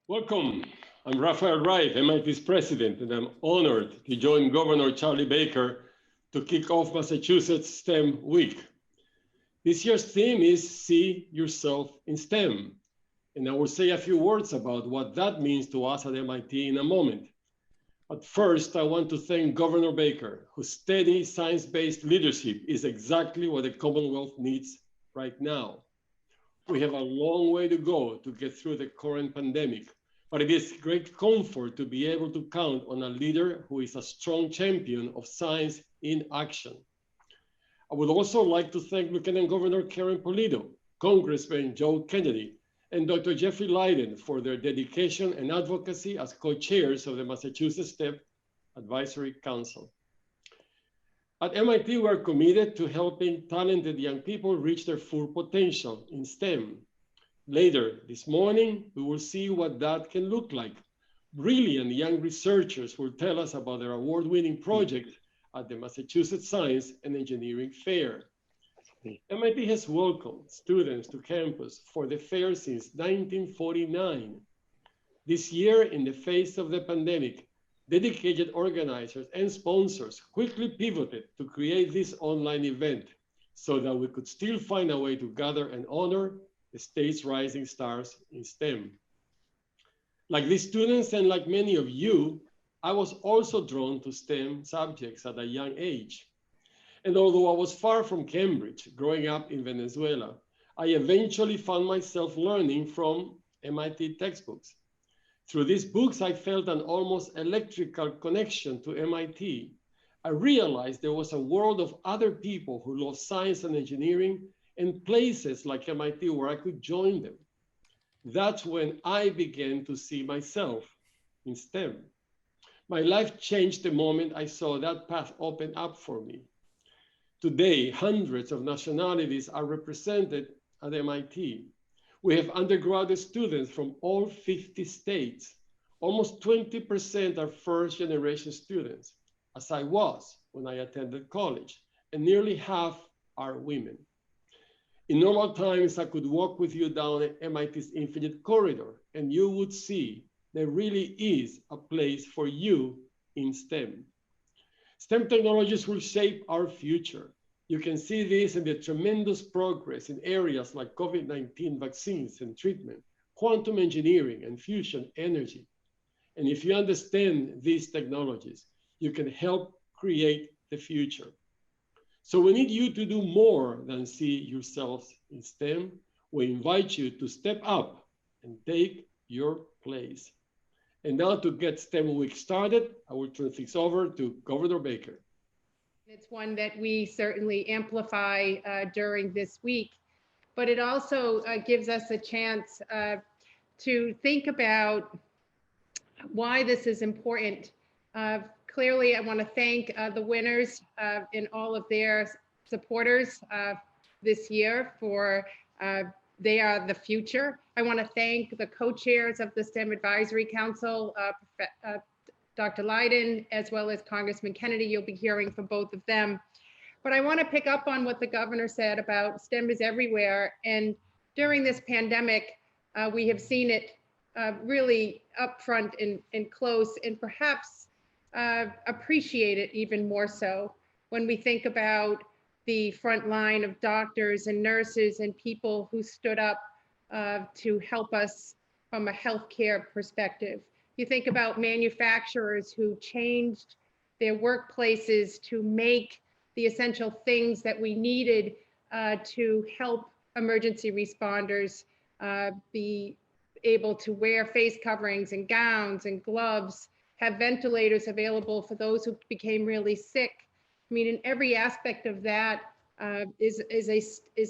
Welcome. I'm Raphael Wright, MIT's president, and I'm honored to join Governor Charlie Baker to kick off Massachusetts STEM Week. This year's theme is See Yourself in STEM, and I will say a few words about what that means to us at MIT in a moment. But first, I want to thank Governor Baker, whose steady science-based leadership is exactly what the Commonwealth needs right now. We have a long way to go to get through the current pandemic, but it is great comfort to be able to count on a leader who is a strong champion of science in action. I would also like to thank Lieutenant Governor Karen Polito, Congressman Joe Kennedy, and Dr. Jeffrey Lydon for their dedication and advocacy as co-chairs of the Massachusetts STEM Advisory Council. At MIT, we are committed to helping talented young people reach their full potential in STEM. Later this morning, we will see what that can look like. Brilliant young researchers will tell us about their award-winning project at the Massachusetts Science and Engineering Fair. MIT has welcomed students to campus for the fair since 1949. This year, in the face of the pandemic, dedicated organizers and sponsors quickly pivoted to create this online event so that we could still find a way to gather and honor the state's rising stars in STEM. Like these students and like many of you, I was also drawn to STEM subjects at a young age. And although I was far from Cambridge, growing up in Venezuela, I eventually found myself learning from MIT textbooks. Through these books, I felt an almost electrical connection to MIT. I realized there was a world of other people who love science and engineering and places like MIT where I could join them. That's when I began to see myself in STEM. My life changed the moment I saw that path open up for me. Today, hundreds of nationalities are represented at MIT. We have undergraduate students from all 50 states. Almost 20% are first-generation students, as I was when I attended college, and nearly half are women. In normal times, I could walk with you down MIT's infinite corridor, and you would see there really is a place for you in STEM. STEM technologies will shape our future. You can see this in the tremendous progress in areas like COVID-19 vaccines and treatment, quantum engineering, and fusion energy. And if you understand these technologies, you can help create the future. So we need you to do more than see yourselves in STEM. We invite you to step up and take your place. And now to get STEM Week started, I will turn things over to Governor Baker. It's one that we certainly amplify during this week, but it also gives us a chance to think about why this is important. Clearly, I want to thank the winners and all of their supporters this year for they are the future. I want to thank the co-chairs of the STEM Advisory Council, Dr. Lydon, as well as Congressman Kennedy. You'll be hearing from both of them. But I want to pick up on what the governor said about STEM is everywhere. And during this pandemic, we have seen it really upfront and close, and perhaps appreciate it even more so when we think about the front line of doctors and nurses and people who stood up to help us from a healthcare perspective. You think about manufacturers who changed their workplaces to make the essential things that we needed to help emergency responders be able to wear face coverings and gowns and gloves, have ventilators available for those who became really sick. I mean, in every aspect of that is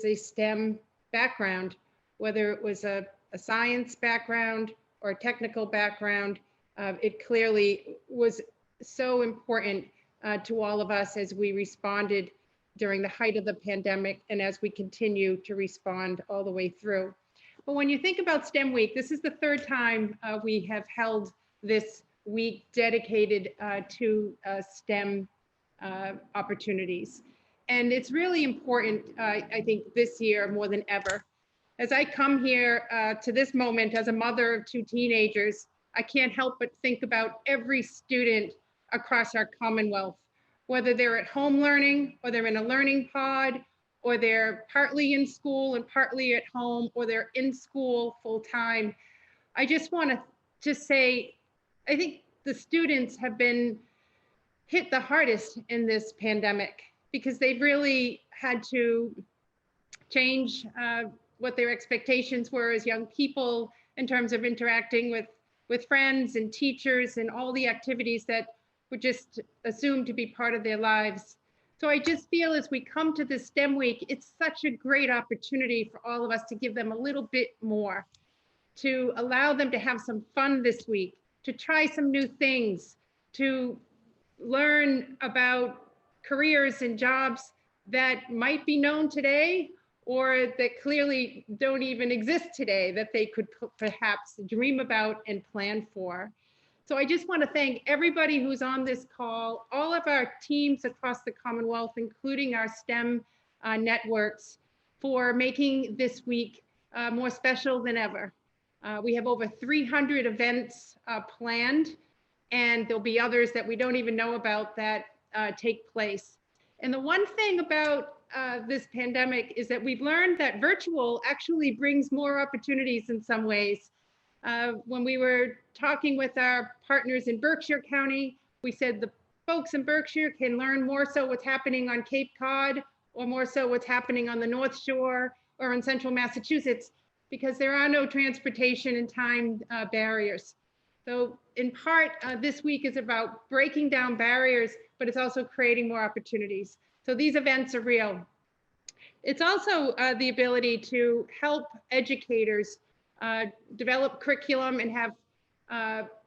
a STEM background, whether it was a science background or a technical background. It clearly was so important to all of us as we responded during the height of the pandemic and as we continue to respond all the way through. But when you think about STEM Week, this is the third time we have held this week dedicated to STEM opportunities. And it's really important, I think, this year more than ever, As I come here to this moment as a mother of 2 teenagers, I can't help but think about every student across our Commonwealth, whether they're at home learning, or they're in a learning pod, or they're partly in school and partly at home, or they're in school full time. I just want to just say, I think the students have been hit the hardest in this pandemic because they've really had to change what their expectations were as young people in terms of interacting with friends and teachers and all the activities that were just assumed to be part of their lives. So I just feel as we come to this STEM week, it's such a great opportunity for all of us to give them a little bit more, to allow them to have some fun this week, to try some new things, to learn about careers and jobs that might be known today or that clearly don't even exist today that they could perhaps dream about and plan for. So I just want to thank everybody who's on this call, all of our teams across the Commonwealth, including our STEM networks, for making this week more special than ever. We have over 300 events planned, and there'll be others that we don't even know about that take place. And the one thing about this pandemic is that we've learned that virtual actually brings more opportunities in some ways. When we were talking with our partners in Berkshire County, we said the folks in Berkshire can learn more so what's happening on Cape Cod, or more so what's happening on the North Shore or in central Massachusetts, because there are no transportation and time barriers. So in part, this week is about breaking down barriers, but it's also creating more opportunities. So these events are real. It's also the ability to help educators develop curriculum and have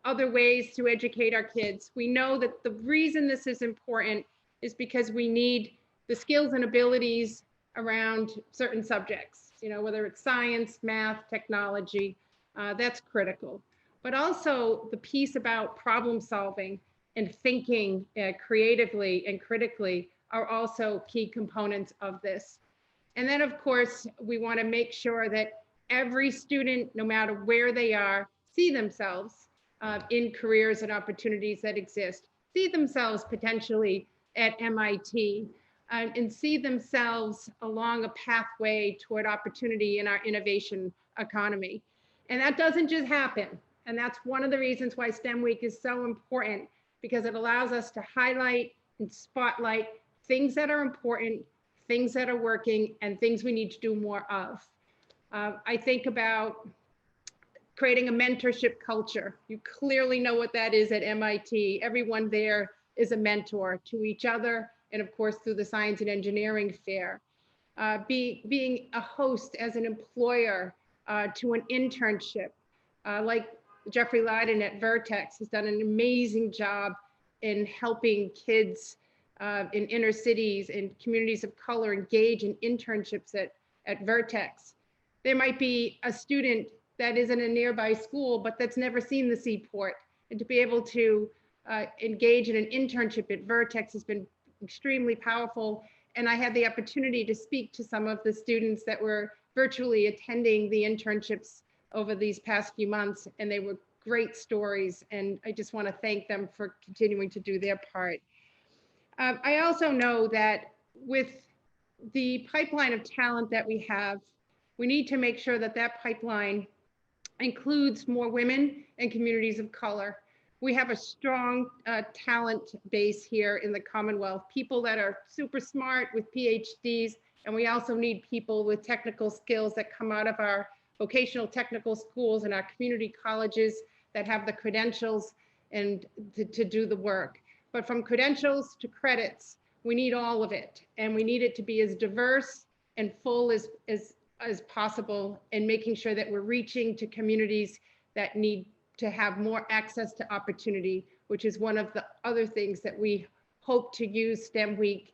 other ways to educate our kids. We know that the reason this is important is because we need the skills and abilities around certain subjects, you know, whether it's science, math, technology, that's critical. But also the piece about problem solving and thinking creatively and critically are also key components of this. And then of course, we want to make sure that every student, no matter where they are, see themselves in careers and opportunities that exist, see themselves potentially at MIT, and see themselves along a pathway toward opportunity in our innovation economy. And that doesn't just happen. And that's one of the reasons why STEM Week is so important, because it allows us to highlight and spotlight things that are important, things that are working, and things we need to do more of. I think about creating a mentorship culture. You clearly know what that is at MIT. Everyone there is a mentor to each other, and of course through the Science and Engineering Fair. Being a host as an employer to an internship, like Jeffrey Lydon at Vertex has done an amazing job in helping kids in inner cities and communities of color engage in internships at Vertex. There might be a student that is in a nearby school, but that's never seen the seaport. And to be able to engage in an internship at Vertex has been extremely powerful. And I had the opportunity to speak to some of the students that were virtually attending the internships over these past few months, and they were great stories. And I just want to thank them for continuing to do their part. I also know that with the pipeline of talent that we have, we need to make sure that that pipeline includes more women and communities of color. We have a strong talent base here in the Commonwealth, people that are super smart with PhDs, and we also need people with technical skills that come out of our vocational technical schools and our community colleges that have the credentials and to do the work. But from credentials to credits, we need all of it, and we need it to be as diverse and full as possible, and making sure that we're reaching to communities that need to have more access to opportunity, which is one of the other things that we hope to use STEM Week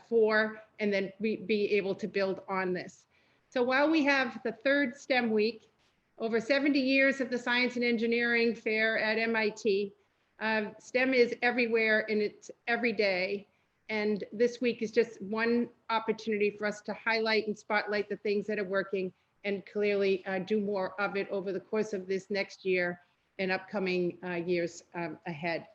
for, and then be able to build on this. So while we have the third STEM Week, over 70 years of the Science and Engineering Fair at MIT, STEM is everywhere and it's every day. And this week is just one opportunity for us to highlight and spotlight the things that are working and clearly do more of it over the course of this next year and upcoming years ahead.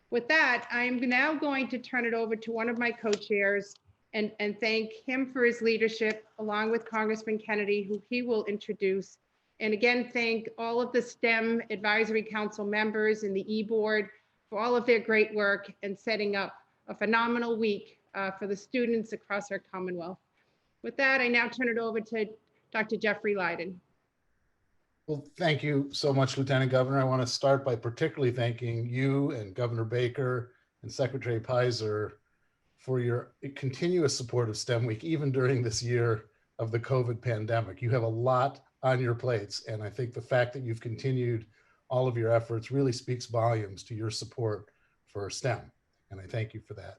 With that, I'm now going to turn it over to one of my co-chairs and thank him for his leadership, along with Congressman Kennedy, who he will introduce. And again, thank all of the STEM Advisory Council members and the e-board for all of their great work and setting up a phenomenal week for the students across our Commonwealth. With that, I now turn it over to Dr. Jeffrey Lydon. Well, thank you so much, Lieutenant Governor. I want to start by particularly thanking you and Governor Baker and Secretary Pizer for your continuous support of STEM Week, even during this year of the COVID pandemic. You have a lot on your plates, and I think the fact that you've continued all of your efforts really speaks volumes to your support for STEM, and I thank you for that.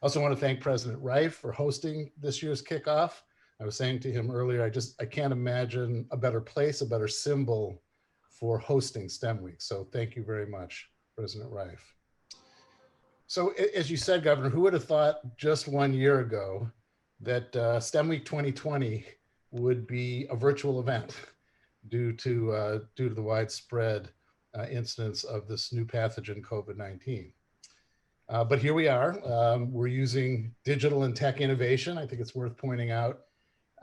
I also want to thank President Reif for hosting this year's kickoff. I was saying to him earlier, I can't imagine a better place, a better symbol for hosting STEM Week. So thank you very much, President Reif. So as you said, Governor, who would have thought just 1 year ago that STEM Week 2020 would be a virtual event due to the widespread incidence of this new pathogen, COVID-19. But here we are. We're using digital and tech innovation, I think it's worth pointing out,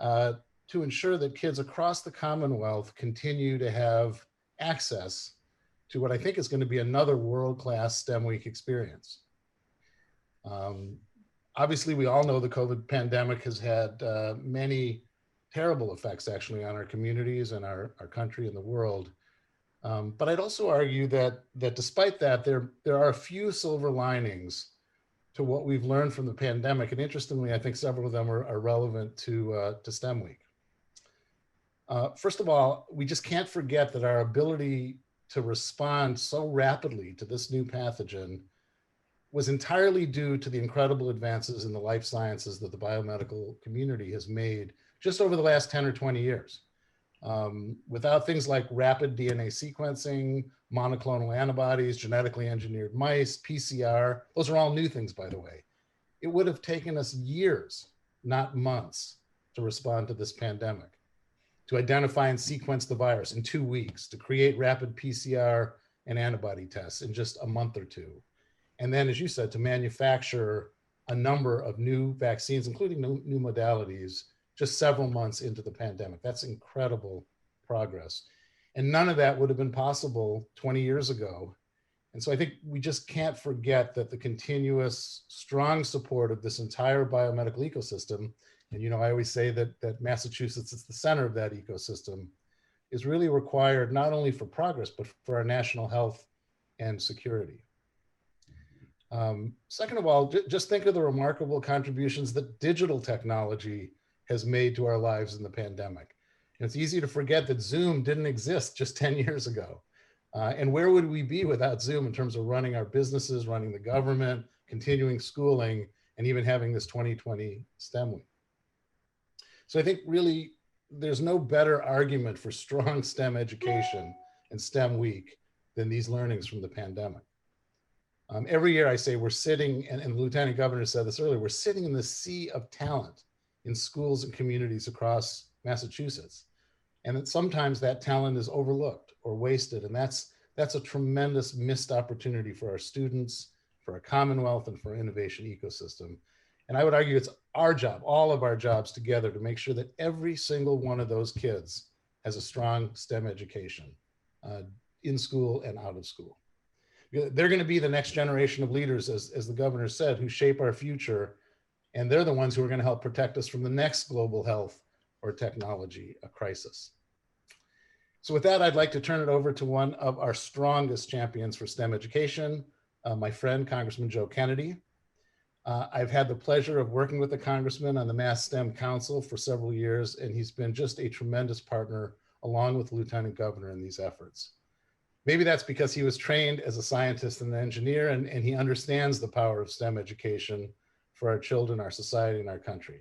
to ensure that kids across the Commonwealth continue to have access to what I think is going to be another world-class STEM Week experience. Obviously, we all know the COVID pandemic has had many terrible effects actually on our communities and our country and the world. But I'd also argue that despite that, there are a few silver linings to what we've learned from the pandemic. And interestingly, I think several of them are relevant to STEM Week. First of all, we just can't forget that our ability to respond so rapidly to this new pathogen was entirely due to the incredible advances in the life sciences that the biomedical community has made just over the last 10 or 20 years. Without things like rapid DNA sequencing, monoclonal antibodies, genetically engineered mice, PCR, those are all new things, by the way. It would have taken us years, not months, to respond to this pandemic, to identify and sequence the virus in 2 weeks, to create rapid PCR and antibody tests in just a month or two. And then, as you said, to manufacture a number of new vaccines, including new modalities, just several months into the pandemic. That's incredible progress. And none of that would have been possible 20 years ago. And so I think we just can't forget that the continuous strong support of this entire biomedical ecosystem, and I always say that Massachusetts is the center of that ecosystem, is really required not only for progress, but for our national health and security. Second of all, just think of the remarkable contributions that digital technology has made to our lives in the pandemic. And it's easy to forget that Zoom didn't exist just 10 years ago. And where would we be without Zoom in terms of running our businesses, running the government, continuing schooling, and even having this 2020 STEM Week? So I think really there's no better argument for strong STEM education and STEM Week than these learnings from the pandemic. Every year I say we're sitting, and the Lieutenant Governor said this earlier, we're sitting in the sea of talent in schools and communities across Massachusetts. And that sometimes that talent is overlooked or wasted. And that's a tremendous missed opportunity for our students, for our Commonwealth, and for our innovation ecosystem. And I would argue it's our job, all of our jobs together, to make sure that every single one of those kids has a strong STEM education in school and out of school. They're going to be the next generation of leaders, as the governor said, who shape our future. And they're the ones who are going to help protect us from the next global health or technology crisis. So with that, I'd like to turn it over to one of our strongest champions for STEM education, my friend, Congressman Joe Kennedy. I've had the pleasure of working with the Congressman on the Mass STEM Council for several years, and he's been just a tremendous partner along with the Lieutenant Governor in these efforts. Maybe that's because he was trained as a scientist and an engineer, and he understands the power of STEM education for our children, our society, and our country.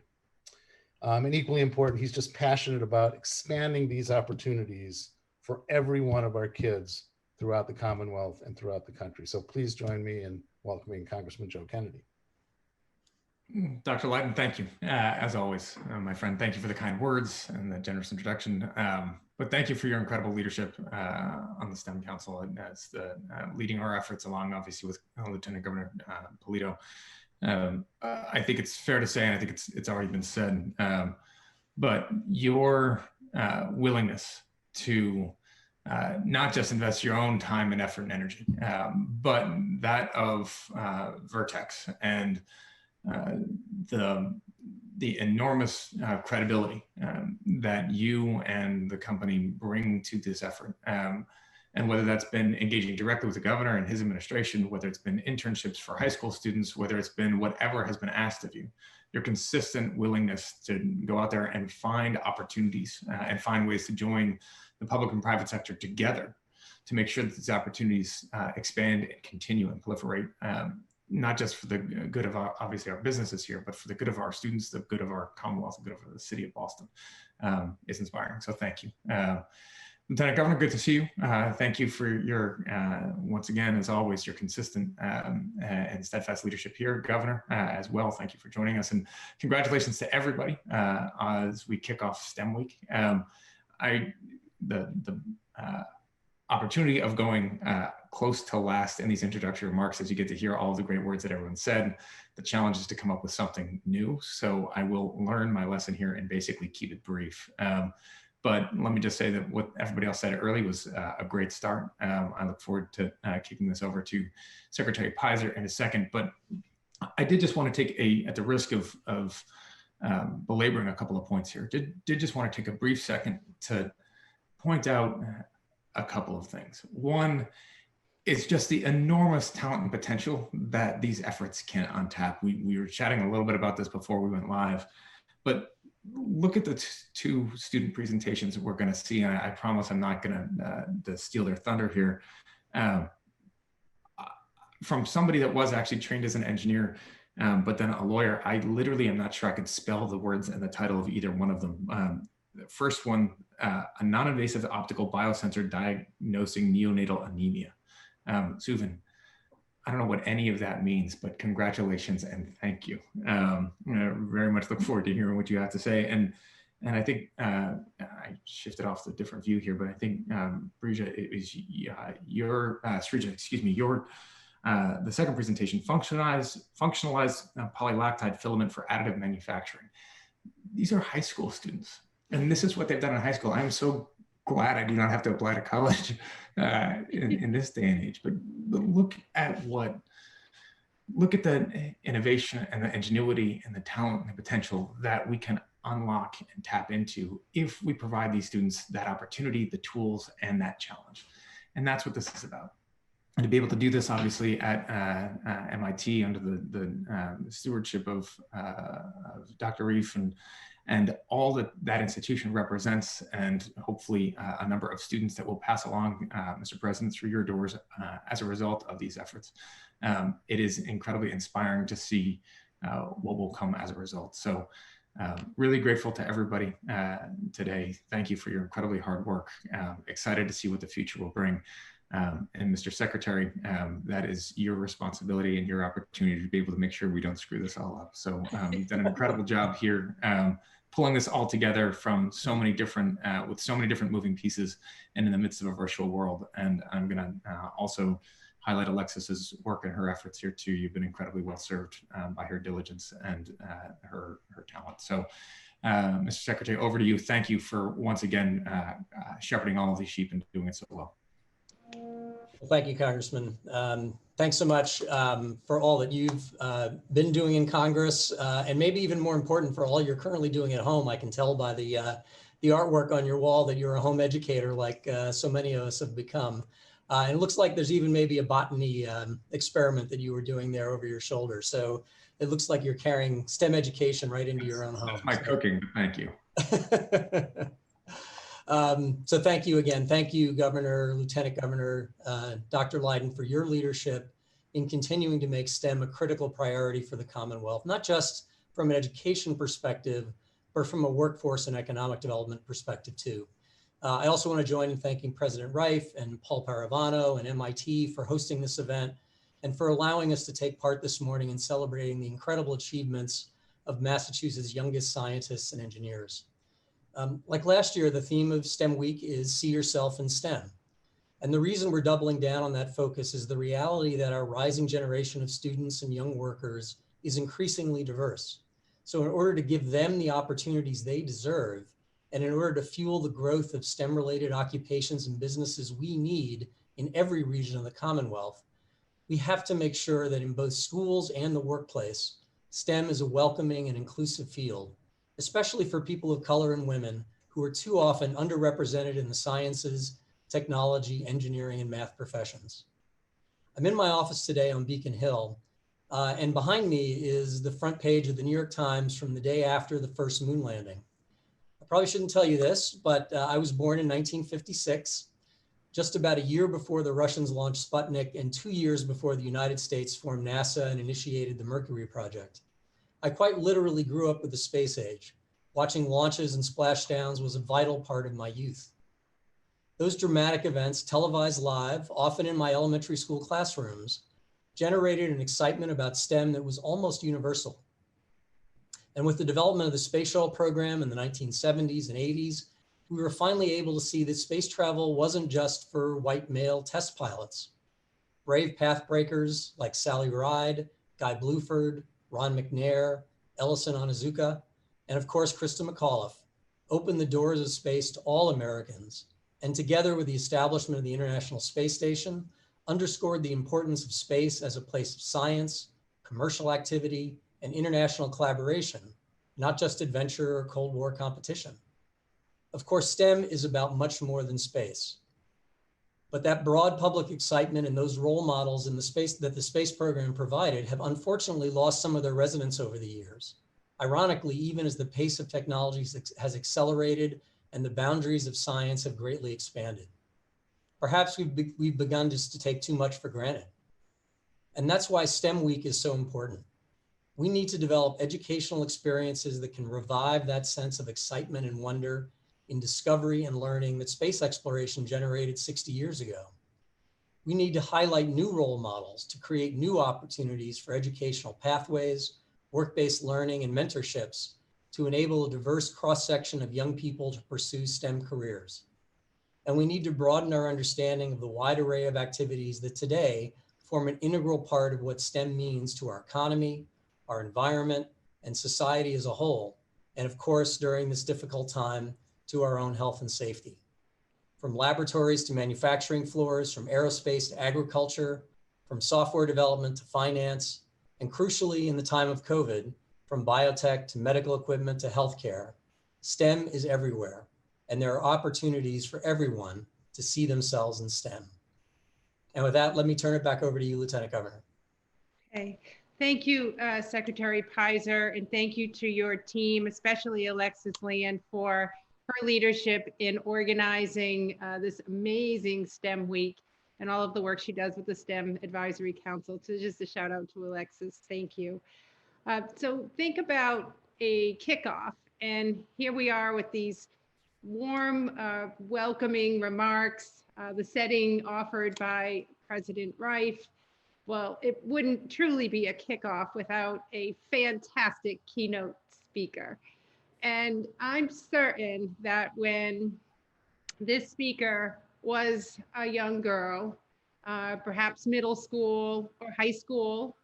And equally important, he's just passionate about expanding these opportunities for every one of our kids throughout the Commonwealth and throughout the country. So please join me in welcoming Congressman Joe Kennedy. Dr. Lydon, thank you. As always, my friend, thank you for the kind words and the generous introduction. But thank you for your incredible leadership on the STEM Council and as the leading our efforts along, obviously, with Lieutenant Governor Polito. I think it's fair to say, and I think it's already been said, but your willingness to not just invest your own time and effort and energy, but that of Vertex and the enormous credibility that you and the company bring to this effort. And whether that's been engaging directly with the governor and his administration, whether it's been internships for high school students, whether it's been whatever has been asked of you, your consistent willingness to go out there and find opportunities and find ways to join the public and private sector together to make sure that these opportunities expand and continue and proliferate, not just for the good of obviously our businesses here, but for the good of our students, the good of our Commonwealth, the good of the city of Boston, is inspiring. So thank you. Lieutenant Governor, good to see you. Thank you for your, once again, as always, your consistent and steadfast leadership here, Governor, as well. Thank you for joining us, and congratulations to everybody as we kick off STEM Week. The opportunity of going close to last in these introductory remarks as you get to hear all of the great words that everyone said. The challenge is to come up with something new. So I will learn my lesson here and basically keep it brief. But let me just say that what everybody else said early was a great start. I look forward to kicking this over to Secretary Pizer in a second. But I did just want to take at the risk of belaboring a couple of points here, did just want to take a brief second to point out a couple of things. One, it's just the enormous talent and potential that these efforts can untap. We were chatting a little bit about this before we went live, but look at the two student presentations that we're going to see. And I promise I'm not going to steal their thunder here. From somebody that was actually trained as an engineer, but then a lawyer, I literally am not sure I could spell the words and the title of either one of them. The first one, a non-invasive optical biosensor diagnosing neonatal anemia. Suvin, I don't know what any of that means, but congratulations and thank you. I very much look forward to hearing what you have to say. And I think I shifted off to a different view here, but I think Brija, it was Srija, excuse me, the second presentation, functionalized polylactide filament for additive manufacturing. These are high school students, and this is what they've done in high school. I'm so glad I do not have to apply to college in this day and age, but look at the innovation and the ingenuity and the talent and the potential that we can unlock and tap into if we provide these students that opportunity, the tools, and that challenge. And that's what this is about. And to be able to do this, obviously, at MIT under the stewardship of Dr. Reif and all that institution represents, and hopefully a number of students that will pass along, Mr. President, through your doors as a result of these efforts. It is incredibly inspiring to see what will come as a result. So really grateful to everybody today. Thank you for your incredibly hard work. Excited to see what the future will bring. And Mr. Secretary, that is your responsibility and your opportunity to be able to make sure we don't screw this all up. So you've done an incredible job here, pulling this all together from so many different, with so many different moving pieces and in the midst of a virtual world. And I'm gonna also highlight Alexis's work and her efforts here too. You've been incredibly well served by her diligence and her talent. So Mr. Secretary, over to you. Thank you for once again shepherding all of these sheep and doing it so well. Well, thank you, Congressman. Thanks so much for all that you've been doing in Congress, and maybe even more important for all you're currently doing at home. I can tell by the artwork on your wall that you're a home educator, like so many of us have become. And it looks like there's even maybe a botany experiment that you were doing there over your shoulder. So it looks like you're carrying STEM education right into your own home. That's my cooking, thank you. So thank you again. Thank you, Governor, Lieutenant Governor, Dr. Lydon, for your leadership in continuing to make STEM a critical priority for the Commonwealth, not just from an education perspective, but from a workforce and economic development perspective too. I also want to join in thanking President Reif and Paul Paravano and MIT for hosting this event, and for allowing us to take part this morning in celebrating the incredible achievements of Massachusetts' youngest scientists and engineers. Like last year, the theme of STEM Week is See Yourself in STEM. And the reason we're doubling down on that focus is the reality that our rising generation of students and young workers is increasingly diverse. So in order to give them the opportunities they deserve, and in order to fuel the growth of STEM-related occupations and businesses we need in every region of the Commonwealth, we have to make sure that in both schools and the workplace, STEM is a welcoming and inclusive field, especially for people of color and women who are too often underrepresented in the sciences, technology, engineering, and math professions. I'm in my office today on Beacon Hill, and behind me is the front page of the New York Times from the day after the first moon landing. I probably shouldn't tell you this, but I was born in 1956, just about a year before the Russians launched Sputnik and 2 years before the United States formed NASA and initiated the Mercury project. I quite literally grew up with the space age. Watching launches and splashdowns was a vital part of my youth. Those dramatic events, televised live, often in my elementary school classrooms, generated an excitement about STEM that was almost universal. And with the development of the space shuttle program in the 1970s and 80s, we were finally able to see that space travel wasn't just for white male test pilots. Brave pathbreakers like Sally Ride, Guy Bluford, Ron McNair, Ellison Onizuka, and of course, Krista McAuliffe opened the doors of space to all Americans, and together with the establishment of the International Space Station, underscored the importance of space as a place of science, commercial activity, and international collaboration, not just adventure or Cold War competition. Of course, STEM is about much more than space. But that broad public excitement and those role models in the space that the space program provided have unfortunately lost some of their resonance over the years. Ironically, even as the pace of technology has accelerated and the boundaries of science have greatly expanded. Perhaps we've begun just to take too much for granted. And that's why STEM Week is so important. We need to develop educational experiences that can revive that sense of excitement and wonder in discovery and learning that space exploration generated 60 years ago. We need to highlight new role models to create new opportunities for educational pathways, work-based learning, and mentorships to enable a diverse cross-section of young people to pursue STEM careers. And we need to broaden our understanding of the wide array of activities that today form an integral part of what STEM means to our economy, our environment, and society as a whole. And of course, during this difficult time, to our own health and safety. From laboratories to manufacturing floors, from aerospace to agriculture, from software development to finance, and crucially in the time of COVID, from biotech to medical equipment to healthcare, STEM is everywhere, and there are opportunities for everyone to see themselves in STEM. And with that, let me turn it back over to you, Lieutenant Governor. Okay. Thank you, Secretary Pizer, and thank you to your team, especially Alexis Leon, for her leadership in organizing this amazing STEM week and all of the work she does with the STEM Advisory Council. So just a shout out to Alexis, thank you. So think about a kickoff, and here we are with these warm, welcoming remarks, the setting offered by President Reif. Well, it wouldn't truly be a kickoff without a fantastic keynote speaker. And I'm certain that when this speaker was a young girl, perhaps middle school or high school,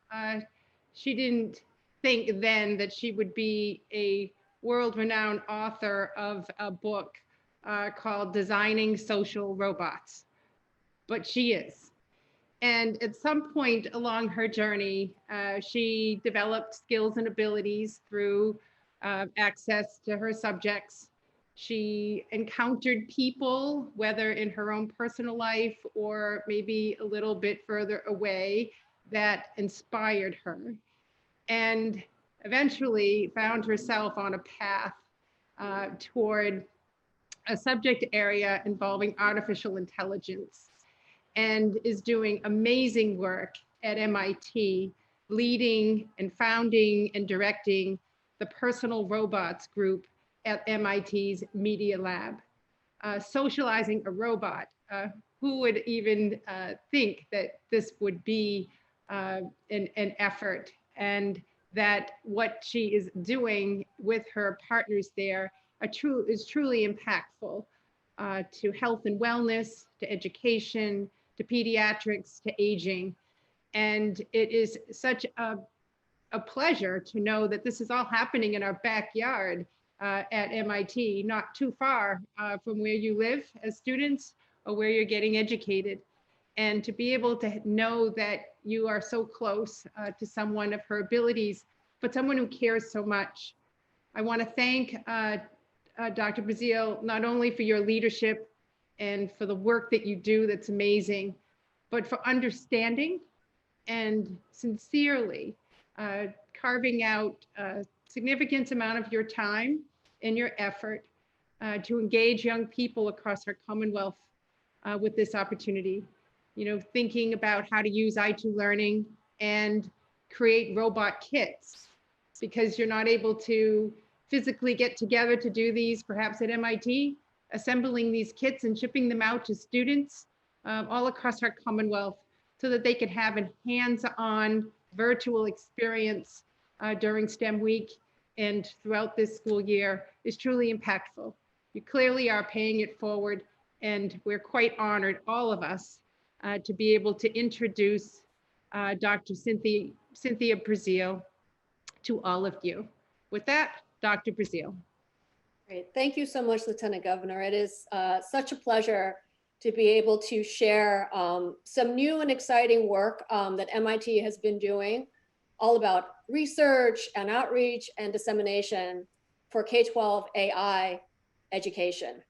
she didn't think then that she would be a world-renowned author of a book called Designing Social Robots, but she is. And at some point along her journey, she developed skills and abilities through access to her subjects. She encountered people, whether in her own personal life or maybe a little bit further away, that inspired her. And eventually found herself on a path toward a subject area involving artificial intelligence, and is doing amazing work at MIT, leading and founding and directing the Personal Robots group at MIT's Media Lab. Socializing a robot, who would even think that this would be and effort, and that what she is doing with her partners there is truly impactful to health and wellness, to education, to pediatrics, to aging. And it is such a pleasure to know that this is all happening in our backyard at MIT, not too far from where you live as students or where you're getting educated. And to be able to know that you are so close to someone of her abilities, but someone who cares so much. I want to thank Dr. Brazil, not only for your leadership and for the work that you do that's amazing, but for understanding and sincerely carving out a significant amount of your time and your effort to engage young people across our Commonwealth with this opportunity. You know, thinking about how to use I2 Learning and create robot kits, because you're not able to physically get together to do these, perhaps at MIT, assembling these kits and shipping them out to students all across our Commonwealth so that they could have a hands-on virtual experience during STEM week and throughout this school year is truly impactful. You clearly are paying it forward, and we're quite honored, all of us, to be able to introduce Dr. Cynthia Brazil to all of you. With that, Dr. Brazil. Great. Thank you so much, Lieutenant Governor. It is such a pleasure to be able to share some new and exciting work that MIT has been doing, all about research and outreach and dissemination for K-12 AI education.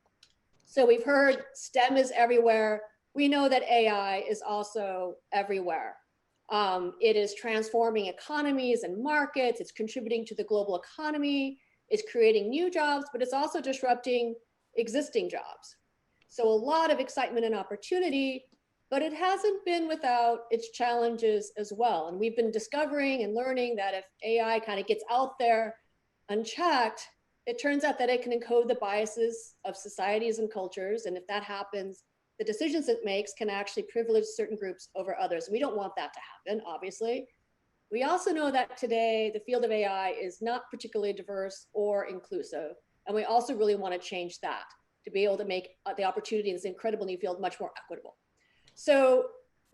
So we've heard STEM is everywhere. We know that AI is also everywhere. It is transforming economies and markets. It's contributing to the global economy. It's creating new jobs, but it's also disrupting existing jobs. So a lot of excitement and opportunity, but it hasn't been without its challenges as well. And we've been discovering and learning that if AI kind of gets out there unchecked, it turns out that it can encode the biases of societies and cultures. And if that happens, the decisions it makes can actually privilege certain groups over others. We don't want that to happen, obviously. We also know that today the field of AI is not particularly diverse or inclusive. And we also really want to change that to be able to make the opportunity in this incredible new field much more equitable. So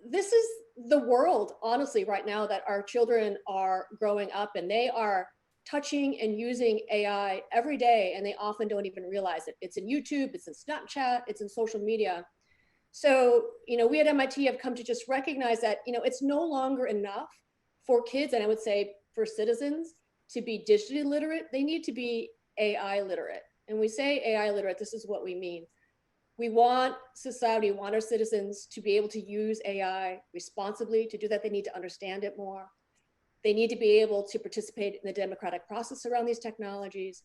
this is the world, honestly, right now that our children are growing up, and they are touching and using AI every day, and they often don't even realize it. It's in YouTube, it's in Snapchat, it's in social media. So, we at MIT have come to just recognize that, it's no longer enough for kids, and I would say for citizens, to be digitally literate. They need to be AI literate. And we say AI literate, this is what we mean. We want society, we want our citizens to be able to use AI responsibly. To do that, they need to understand it more. They need to be able to participate in the democratic process around these technologies.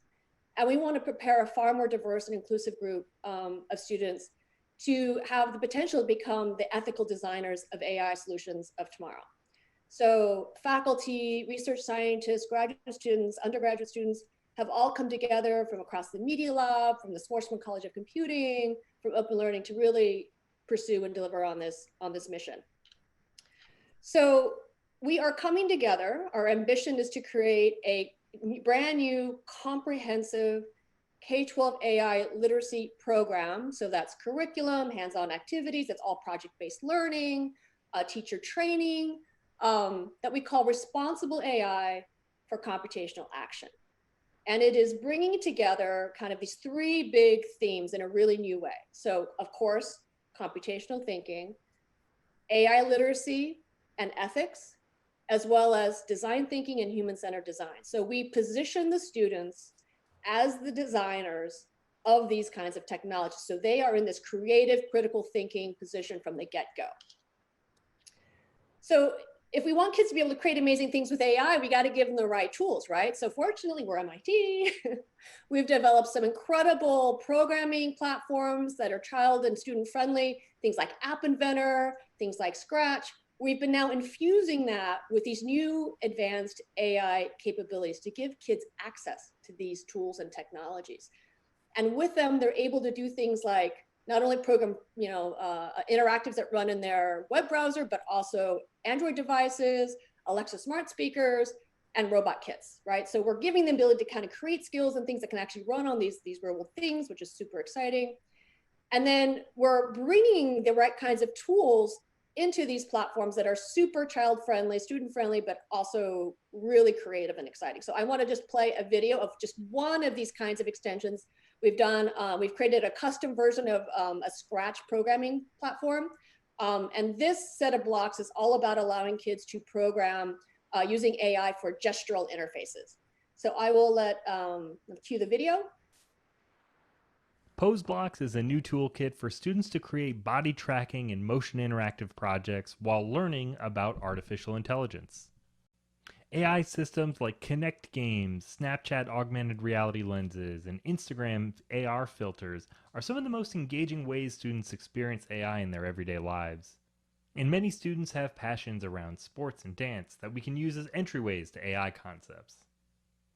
And we want to prepare a far more diverse and inclusive group of students to have the potential to become the ethical designers of AI solutions of tomorrow. So faculty, research scientists, graduate students, undergraduate students have all come together from across the Media Lab, from the Schwarzman College of Computing, from Open Learning to really pursue and deliver on this mission. So we are coming together. Our ambition is to create a brand new comprehensive K-12 AI literacy program. So that's curriculum, hands-on activities, that's all project-based learning, teacher training, that we call Responsible AI for Computational Action. And it is bringing together kind of these three big themes in a really new way. So of course, computational thinking, AI literacy and ethics, as well as design thinking and human-centered design. So we position the students as the designers of these kinds of technologies. So they are in this creative, critical thinking position from the get-go. So if we want kids to be able to create amazing things with AI, we got to give them the right tools, right? So fortunately, we're MIT. We've developed some incredible programming platforms that are child and student friendly, things like App Inventor, things like Scratch. We've been now infusing that with these new advanced AI capabilities to give kids access to these tools and technologies. And with them, they're able to do things like not only program, interactives that run in their web browser, but also Android devices, Alexa smart speakers, and robot kits, right? So we're giving them the ability to kind of create skills and things that can actually run on these real world things, which is super exciting. And then we're bringing the right kinds of tools into these platforms that are super child friendly, student friendly, but also really creative and exciting. So I want to just play a video of just one of these kinds of extensions we've done. We've created a custom version of a Scratch programming platform. And this set of blocks is all about allowing kids to program using AI for gestural interfaces. So I will let cue the video. PoseBlocks is a new toolkit for students to create body tracking and motion interactive projects while learning about artificial intelligence. AI systems like Kinect games, Snapchat augmented reality lenses, and Instagram AR filters are some of the most engaging ways students experience AI in their everyday lives. And many students have passions around sports and dance that we can use as entryways to AI concepts.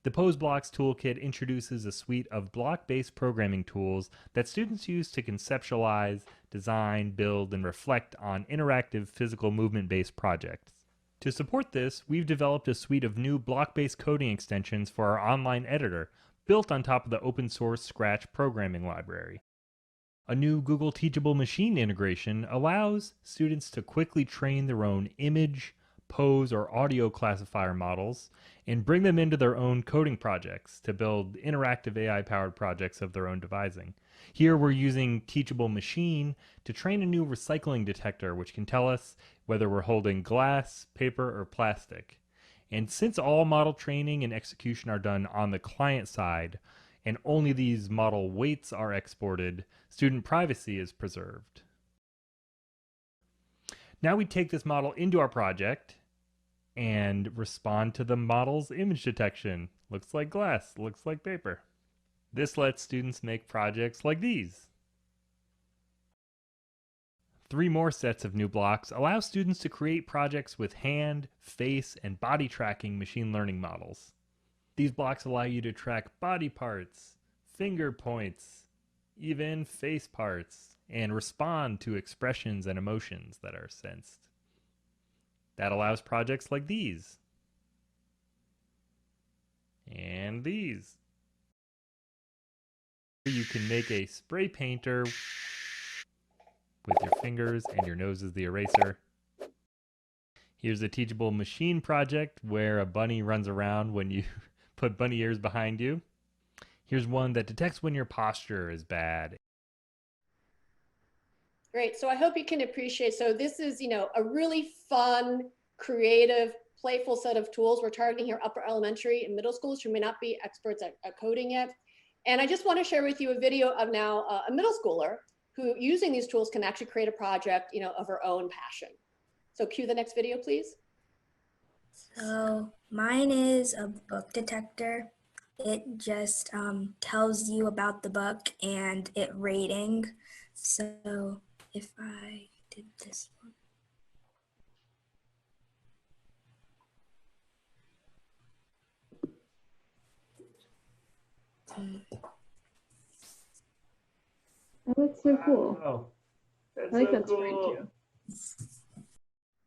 The PoseBlocks toolkit introduces a suite of block-based programming tools that students use to conceptualize, design, build, and reflect on interactive physical movement-based projects. To support this, we've developed a suite of new block-based coding extensions for our online editor, built on top of the open-source Scratch programming library. A new Google Teachable Machine integration allows students to quickly train their own image, pose, or audio classifier models and bring them into their own coding projects to build interactive AI-powered projects of their own devising. Here we're using Teachable Machine to train a new recycling detector which can tell us whether we're holding glass, paper, or plastic. And since all model training and execution are done on the client side, and only these model weights are exported, student privacy is preserved. Now we take this model into our project and respond to the model's image detection. Looks like glass, looks like paper. This lets students make projects like these. 3 more sets of new blocks allow students to create projects with hand, face, and body tracking machine learning models. These blocks allow you to track body parts, finger points, even face parts, and respond to expressions and emotions that are sensed. That allows projects like these. And these. You can make a spray painter with your fingers and your nose as the eraser. Here's a teachable machine project where a bunny runs around when you put bunny ears behind you. Here's one that detects when your posture is bad. Great. So I hope you can appreciate. So this is, a really fun, creative, playful set of tools. We're targeting here upper elementary and middle schools who may not be experts at coding yet. And I just want to share with you a video of now a middle schooler who, using these tools, can actually create a project, of her own passion. So cue the next video, please. So mine is a book detector. It just tells you about the book and it rating. So if I did this one. Oh, that's so cool. Oh, I think that's great too.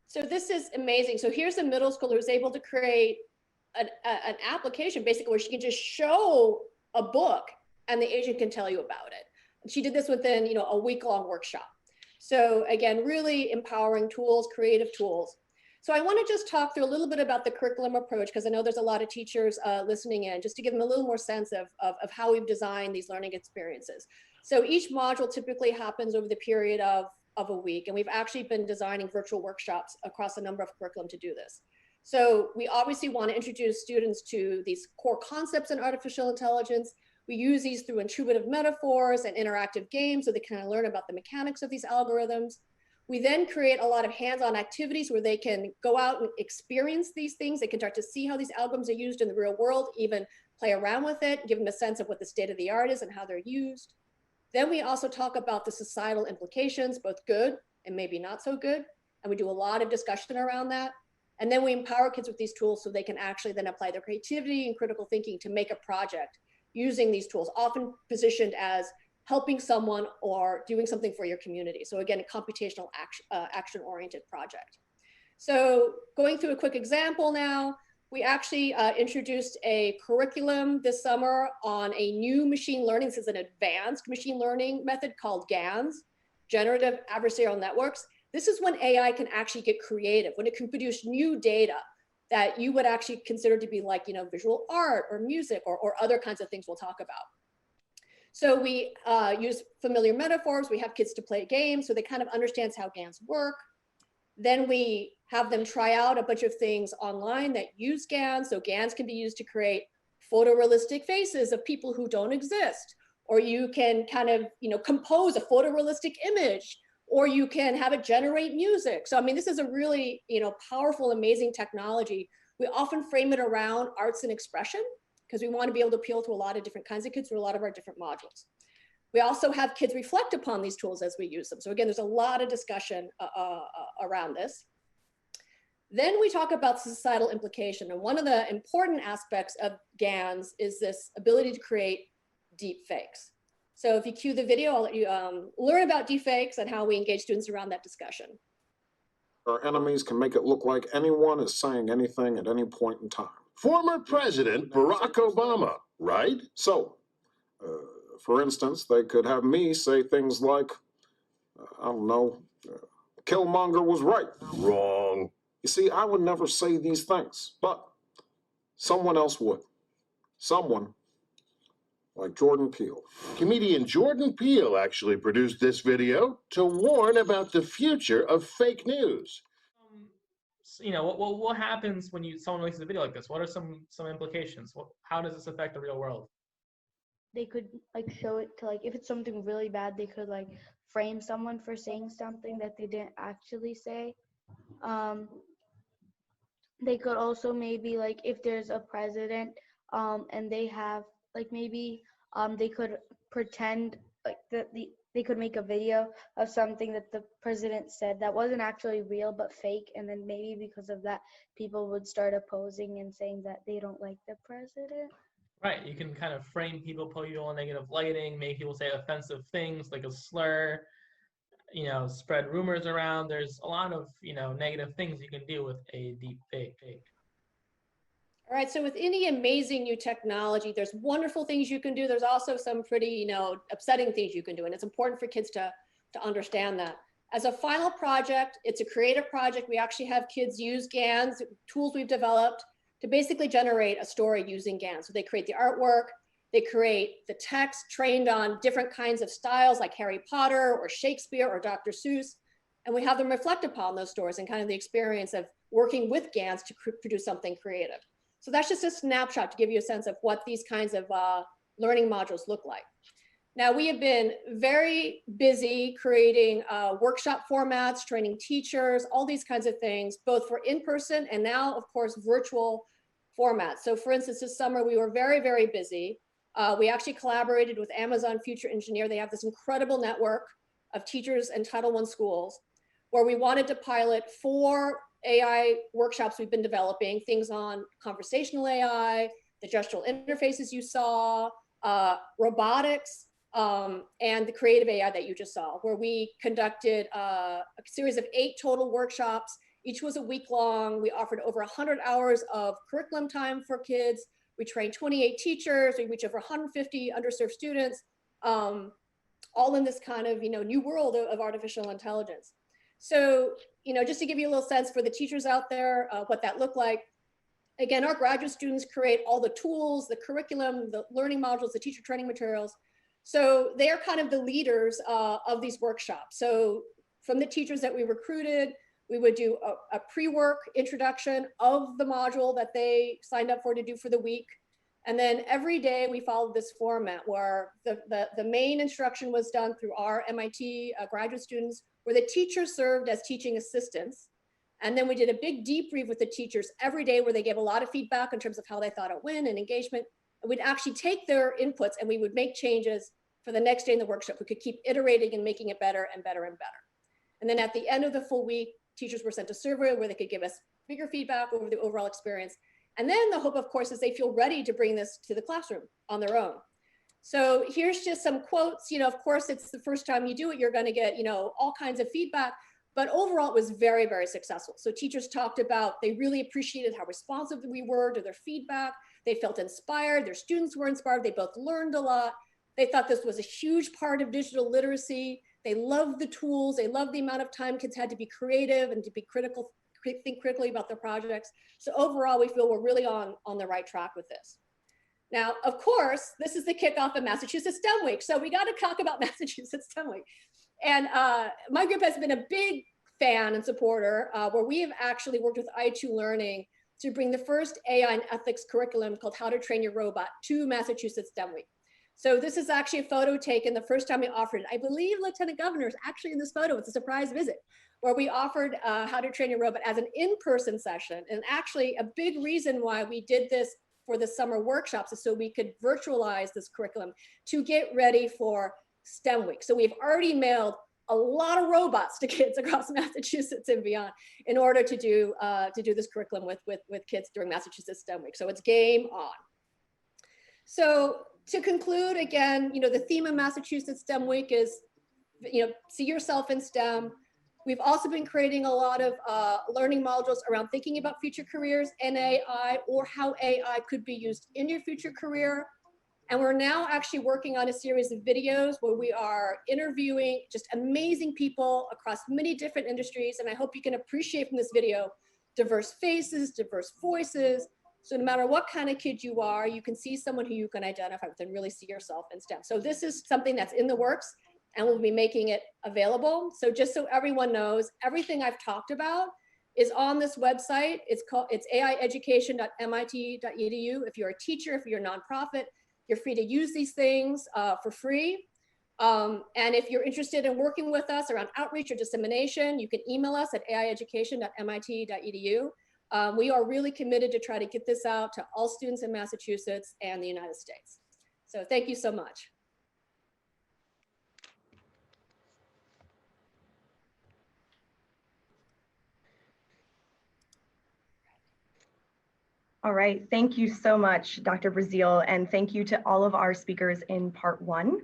So this is amazing. So here's a middle schooler who's able to create an application basically where she can just show a book and the agent can tell you about it. And she did this within, a week-long workshop. So again, really empowering tools, creative tools. So I want to just talk through a little bit about the curriculum approach, because I know there's a lot of teachers listening in, just to give them a little more sense of how we've designed these learning experiences. So each module typically happens over the period of a week, and we've actually been designing virtual workshops across a number of curriculum to do this. So we obviously want to introduce students to these core concepts in artificial intelligence. We use these through intuitive metaphors and interactive games so they can learn about the mechanics of these algorithms. We then create a lot of hands-on activities where they can go out and experience these things. They can start to see how these algorithms are used in the real world, even play around with it, give them a sense of what the state of the art is and how they're used. Then we also talk about the societal implications, both good and maybe not so good. And we do a lot of discussion around that. And then we empower kids with these tools so they can actually then apply their creativity and critical thinking to make a project using these tools, often positioned as helping someone or doing something for your community. So again, a computational action-oriented project. So going through a quick example now, we actually introduced a curriculum this summer on a new machine learning. This is an advanced machine learning method called GANs, Generative Adversarial Networks. This is when AI can actually get creative, when it can produce new data that you would actually consider to be like, visual art or music or other kinds of things we'll talk about. So we use familiar metaphors. We have kids to play games so they kind of understand how GANs work. Then we have them try out a bunch of things online that use GANs. So GANs can be used to create photorealistic faces of people who don't exist. Or you can kind of, compose a photorealistic image, or you can have it generate music. So, I mean, this is a really, powerful, amazing technology. We often frame it around arts and expression because we want to be able to appeal to a lot of different kinds of kids through a lot of our different modules. We also have kids reflect upon these tools as we use them. So again, there's a lot of discussion around this. Then we talk about societal implication. And one of the important aspects of GANs is this ability to create deep fakes. So if you cue the video, I'll let you learn about deep fakes and how we engage students around that discussion. Our enemies can make it look like anyone is saying anything at any point in time. Former President Barack Obama, right? So, for instance, they could have me say things like, I don't know, Killmonger was right. Wrong. You see, I would never say these things, but someone else would. Someone like Jordan Peele. Comedian Jordan Peele actually produced this video to warn about the future of fake news. What happens when someone releases a video like this? What are some implications? How does this affect the real world? They could show it to if it's something really bad, they could frame someone for saying something that they didn't actually say. They could also maybe if there's a president and they have maybe they could pretend that they could make a video of something that the president said that wasn't actually real but fake, and then maybe because of that people would start opposing and saying that they don't like the president. Right, you can kind of frame people, put people in negative lighting, make people say offensive things like a slur, spread rumors around. There's a lot of, negative things you can do with a deep fake. All right, so with any amazing new technology, there's wonderful things you can do. There's also some pretty, upsetting things you can do. And it's important for kids to understand that. As a final project, it's a creative project. We actually have kids use GANs, tools we've developed, to basically generate a story using GANs. So they create the artwork, they create the text trained on different kinds of styles like Harry Potter or Shakespeare or Dr. Seuss. And we have them reflect upon those stories and kind of the experience of working with GANs to produce something creative. So that's just a snapshot to give you a sense of what these kinds of learning modules look like. Now, we have been very busy creating workshop formats, training teachers, all these kinds of things, both for in-person and now, of course, virtual formats. So for instance, this summer, we were very, very busy. We actually collaborated with Amazon Future Engineer. They have this incredible network of teachers and Title I schools where we wanted to pilot 4 AI workshops we've been developing, things on conversational AI, the gestural interfaces you saw, robotics, and the creative AI that you just saw, where we conducted a series of 8 total workshops. Each was a week long. We offered over 100 hours of curriculum time for kids. We trained 28 teachers. We reached over 150 underserved students, all in this kind of new world of artificial intelligence. So, just to give you a little sense for the teachers out there, what that looked like. Again, our graduate students create all the tools, the curriculum, the learning modules, the teacher training materials. So they are kind of the leaders of these workshops. So from the teachers that we recruited, we would do a pre-work introduction of the module that they signed up for to do for the week. And then every day we followed this format where the main instruction was done through our MIT graduate students, where the teachers served as teaching assistants. And then we did a big debrief with the teachers every day where they gave a lot of feedback in terms of how they thought it went and engagement. And we'd actually take their inputs and we would make changes for the next day in the workshop. We could keep iterating and making it better and better and better. And then at the end of the full week, teachers were sent a survey where they could give us bigger feedback over the overall experience. And then the hope, of course, is they feel ready to bring this to the classroom on their own. So here's just some quotes. Of course, it's the first time you do it, you're going to get, all kinds of feedback. But overall, it was very, very successful. So teachers talked about, they really appreciated how responsive we were to their feedback. They felt inspired. Their students were inspired. They both learned a lot. They thought this was a huge part of digital literacy. They loved the tools. They loved the amount of time kids had to be creative and to be critical, think critically about their projects. So overall, we feel we're really on the right track with this. Now, of course, this is the kickoff of Massachusetts STEM Week. So we got to talk about Massachusetts STEM Week. And my group has been a big fan and supporter where we have actually worked with i2 Learning to bring the first AI and ethics curriculum called How to Train Your Robot to Massachusetts STEM Week. So this is actually a photo taken the first time we offered it. I believe Lieutenant Governor is actually in this photo. It's a surprise visit where we offered How to Train Your Robot as an in-person session. And actually a big reason why we did this for the summer workshops is so we could virtualize this curriculum to get ready for STEM Week. So we've already mailed a lot of robots to kids across Massachusetts and beyond in order to do this curriculum with kids during Massachusetts STEM Week. So it's game on. So to conclude, again, the theme of Massachusetts STEM Week is, see yourself in STEM. We've also been creating a lot of learning modules around thinking about future careers in AI or how AI could be used in your future career. And we're now actually working on a series of videos where we are interviewing just amazing people across many different industries. And I hope you can appreciate from this video, diverse faces, diverse voices. So no matter what kind of kid you are, you can see someone who you can identify with and really see yourself in STEM. So this is something that's in the works and we'll be making it available. So just so everyone knows, everything I've talked about is on this website. It's aieducation.mit.edu. If you're a teacher, if you're a nonprofit, you're free to use these things for free. And if you're interested in working with us around outreach or dissemination, you can email us at aieducation.mit.edu. We are really committed to try to get this out to all students in Massachusetts and the United States. So thank you so much. All right, thank you so much, Dr. Brazil, and thank you to all of our speakers in part one.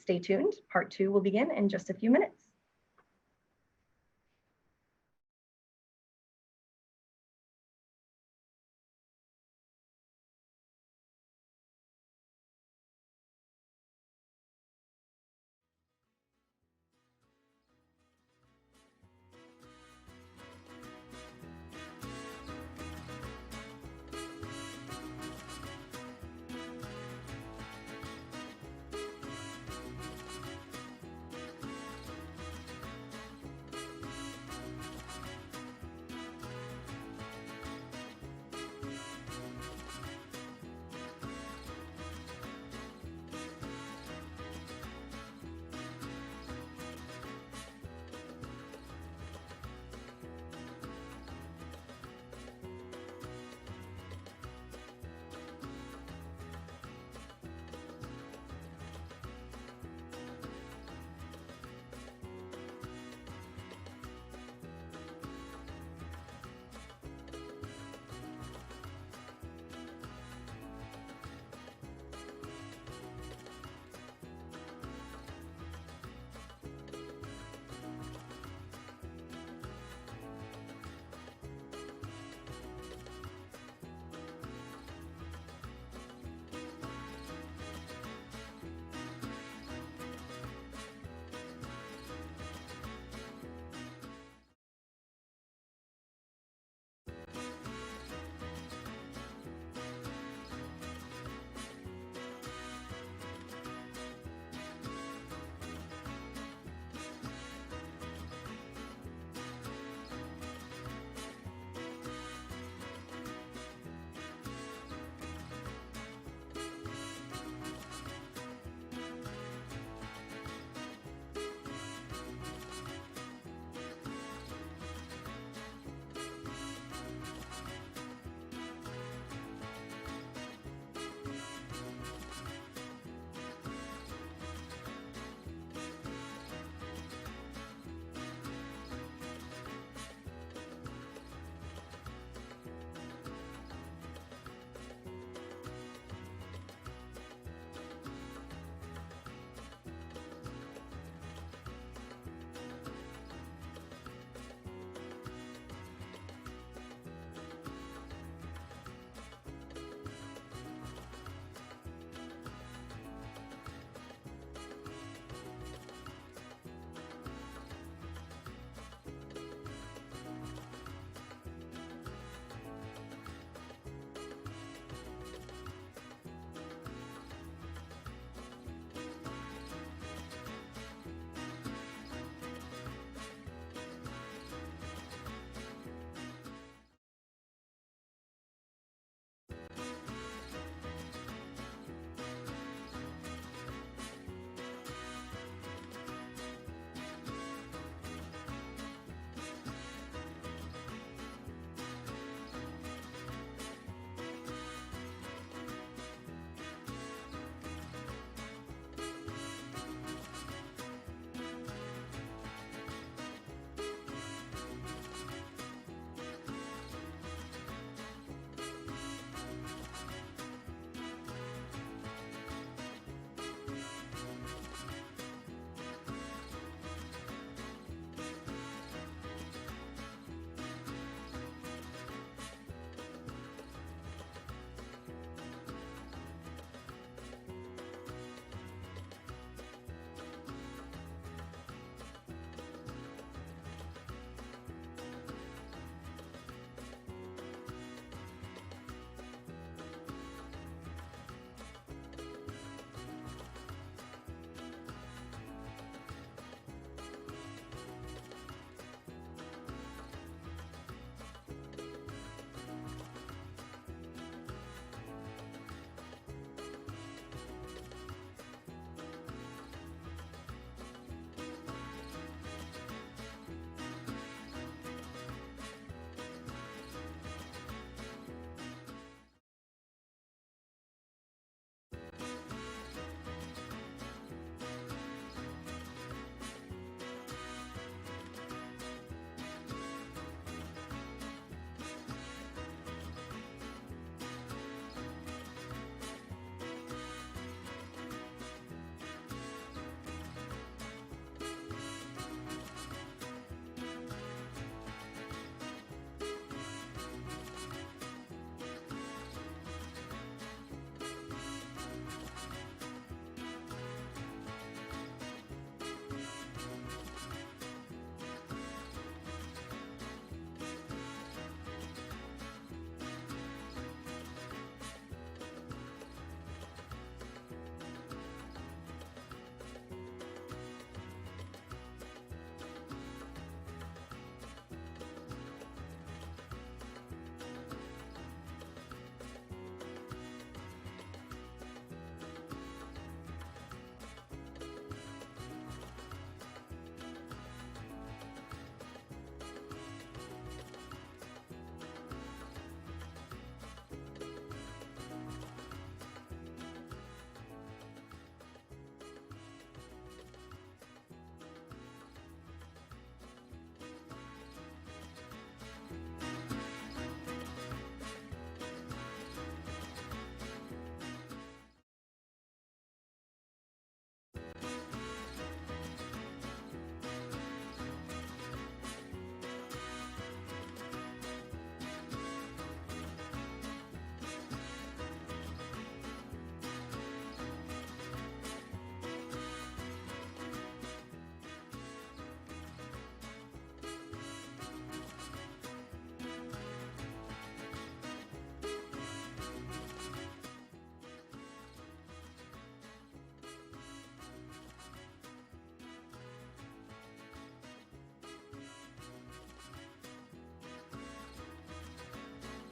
Stay tuned, part two will begin in just a few minutes.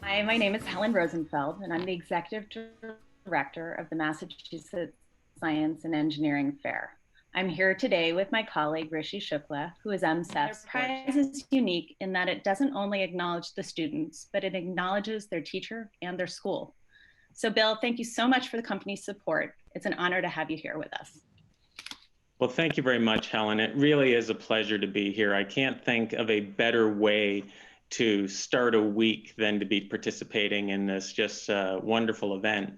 Hi, my name is Helen Rosenfeld, and I'm the Executive Director of the Massachusetts Science and Engineering Fair. I'm here today with my colleague, Rishi Shukla, who is MSEF's. Their prize is unique in that it doesn't only acknowledge the students, but it acknowledges their teacher and their school. So Bill, thank you so much for the company's support. It's an honor to have you here with us. Well, thank you very much, Helen. It really is a pleasure to be here. I can't think of a better way to start a week than to be participating in this just wonderful event.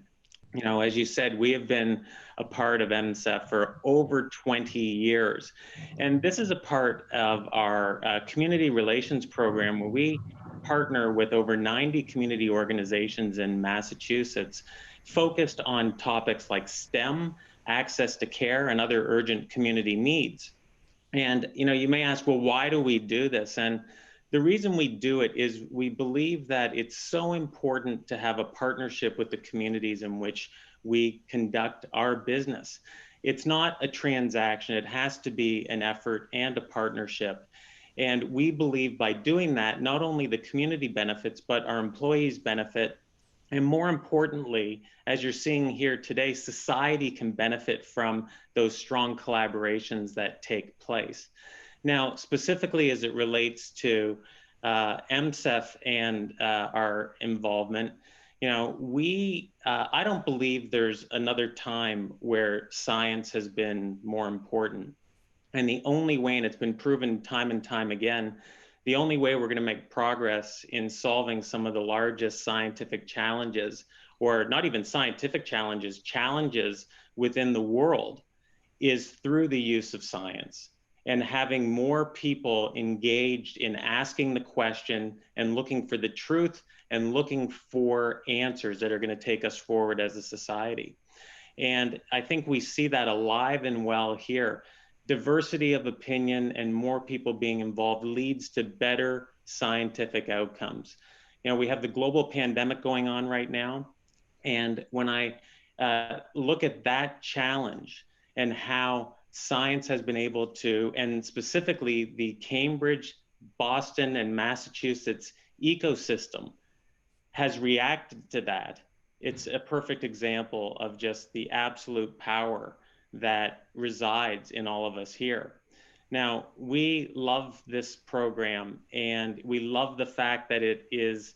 You know, as you said, we have been a part of MSEF for over 20 years. And this is a part of our community relations program where we partner with over 90 community organizations in Massachusetts focused on topics like STEM, access to care, and other urgent community needs. And, you know, you may ask, well, why do we do this? And the reason we do it is we believe that it's so important to have a partnership with the communities in which we conduct our business. It's not a transaction, it has to be an effort and a partnership. And we believe by doing that, not only the community benefits, but our employees benefit. And more importantly, as you're seeing here today, society can benefit from those strong collaborations that take place. Now, specifically as it relates to MSEF and our involvement, you know, I don't believe there's another time where science has been more important. And the only way, and it's been proven time and time again, the only way we're going to make progress in solving some of the largest scientific challenges, or not even scientific challenges, challenges within the world, is through the use of science. And having more people engaged in asking the question and looking for the truth and looking for answers that are going to take us forward as a society. And I think we see that alive and well here. Diversity of opinion and more people being involved leads to better scientific outcomes. You know, we have the global pandemic going on right now. And when I look at that challenge and how science has been able to, and specifically the Cambridge, Boston, and Massachusetts ecosystem has reacted to that. It's a perfect example of just the absolute power that resides in all of us here. Now, we love this program, and we love the fact that it is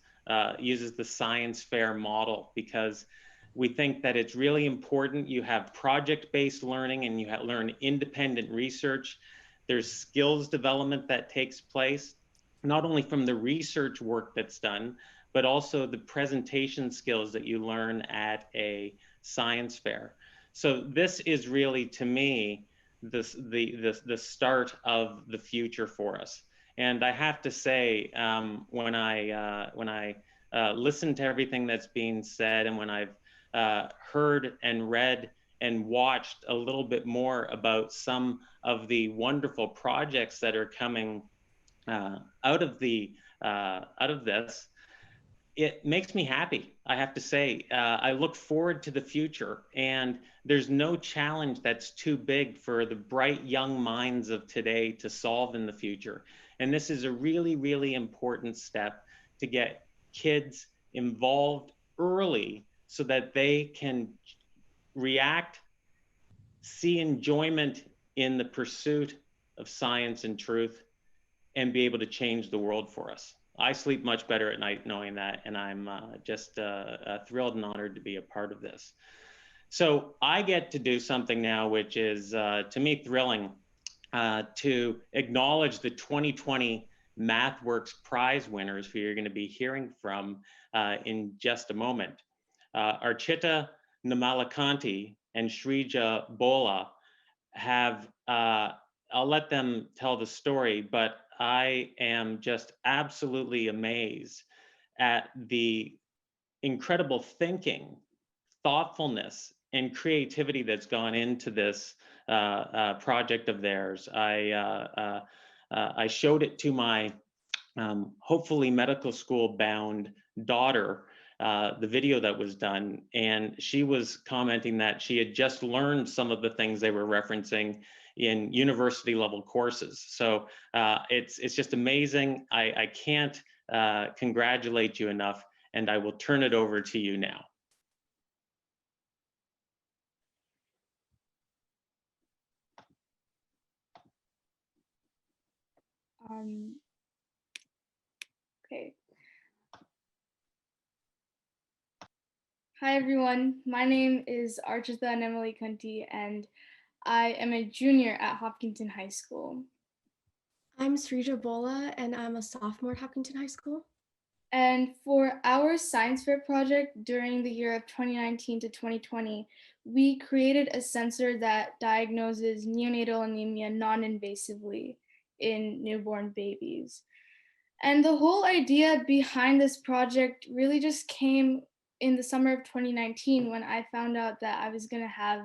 uses the science fair model, because we think that it's really important. You have project-based learning and you learn independent research. There's skills development that takes place, not only from the research work that's done, but also the presentation skills that you learn at a science fair. So this is really, to me, the start of the future for us. And I have to say, when I listen to everything that's being said, and when I've heard and read and watched a little bit more about some of the wonderful projects that are coming out of this, it makes me happy. I have to say, I look forward to the future, and there's no challenge that's too big for the bright young minds of today to solve in the future. And this is a really, really important step to get kids involved early so that they can react, see enjoyment in the pursuit of science and truth, and be able to change the world for us. I sleep much better at night knowing that, and I'm just thrilled and honored to be a part of this. So I get to do something now, which is, to me, thrilling, to acknowledge the 2020 Mathworks prize winners who you're going to be hearing from in just a moment. Archita Namalakanti and Shrija Bola have, I'll let them tell the story, but I am just absolutely amazed at the incredible thinking, thoughtfulness, and creativity that's gone into this project of theirs. I showed it to my hopefully medical school bound daughter, the video that was done, and she was commenting that she had just learned some of the things they were referencing in university level courses. So it's just amazing. I can't congratulate you enough. and I will turn it over to you now. Okay. Hi, everyone. My name is Archita Nemali Kunti, and I am a junior at Hopkinton High School. I'm Srija Bola, and I'm a sophomore at Hopkinton High School. And for our science fair project during the year of 2019 to 2020, we created a sensor that diagnoses neonatal anemia non-invasively in newborn babies. And the whole idea behind this project really just came in the summer of 2019 when I found out that I was going to have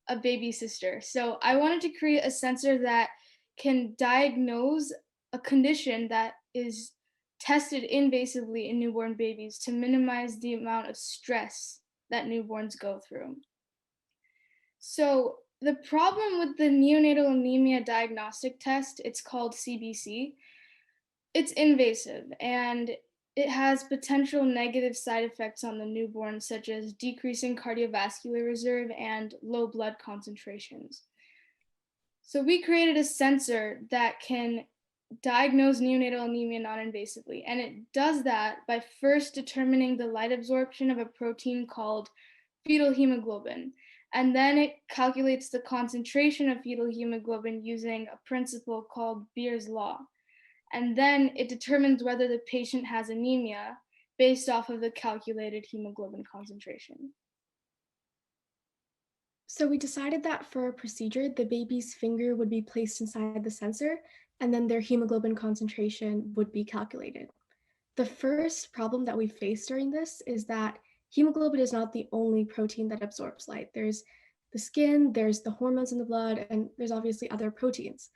a baby sister. So I wanted to create a sensor that can diagnose a condition that is tested invasively in newborn babies to minimize the amount of stress that newborns go through. So the problem with the neonatal anemia diagnostic test, it's called CBC, it's invasive and it has potential negative side effects on the newborn, such as decreasing cardiovascular reserve and low blood concentrations. So we created a sensor that can diagnose neonatal anemia non-invasively, and it does that by first determining the light absorption of a protein called fetal hemoglobin, and then it calculates the concentration of fetal hemoglobin using a principle called Beer's law. And then it determines whether the patient has anemia based off of the calculated hemoglobin concentration. So we decided that for a procedure, the baby's finger would be placed inside the sensor, and then their hemoglobin concentration would be calculated. The first problem that we faced during this is that hemoglobin is not the only protein that absorbs light. There's the skin, there's the hormones in the blood, and there's obviously other proteins.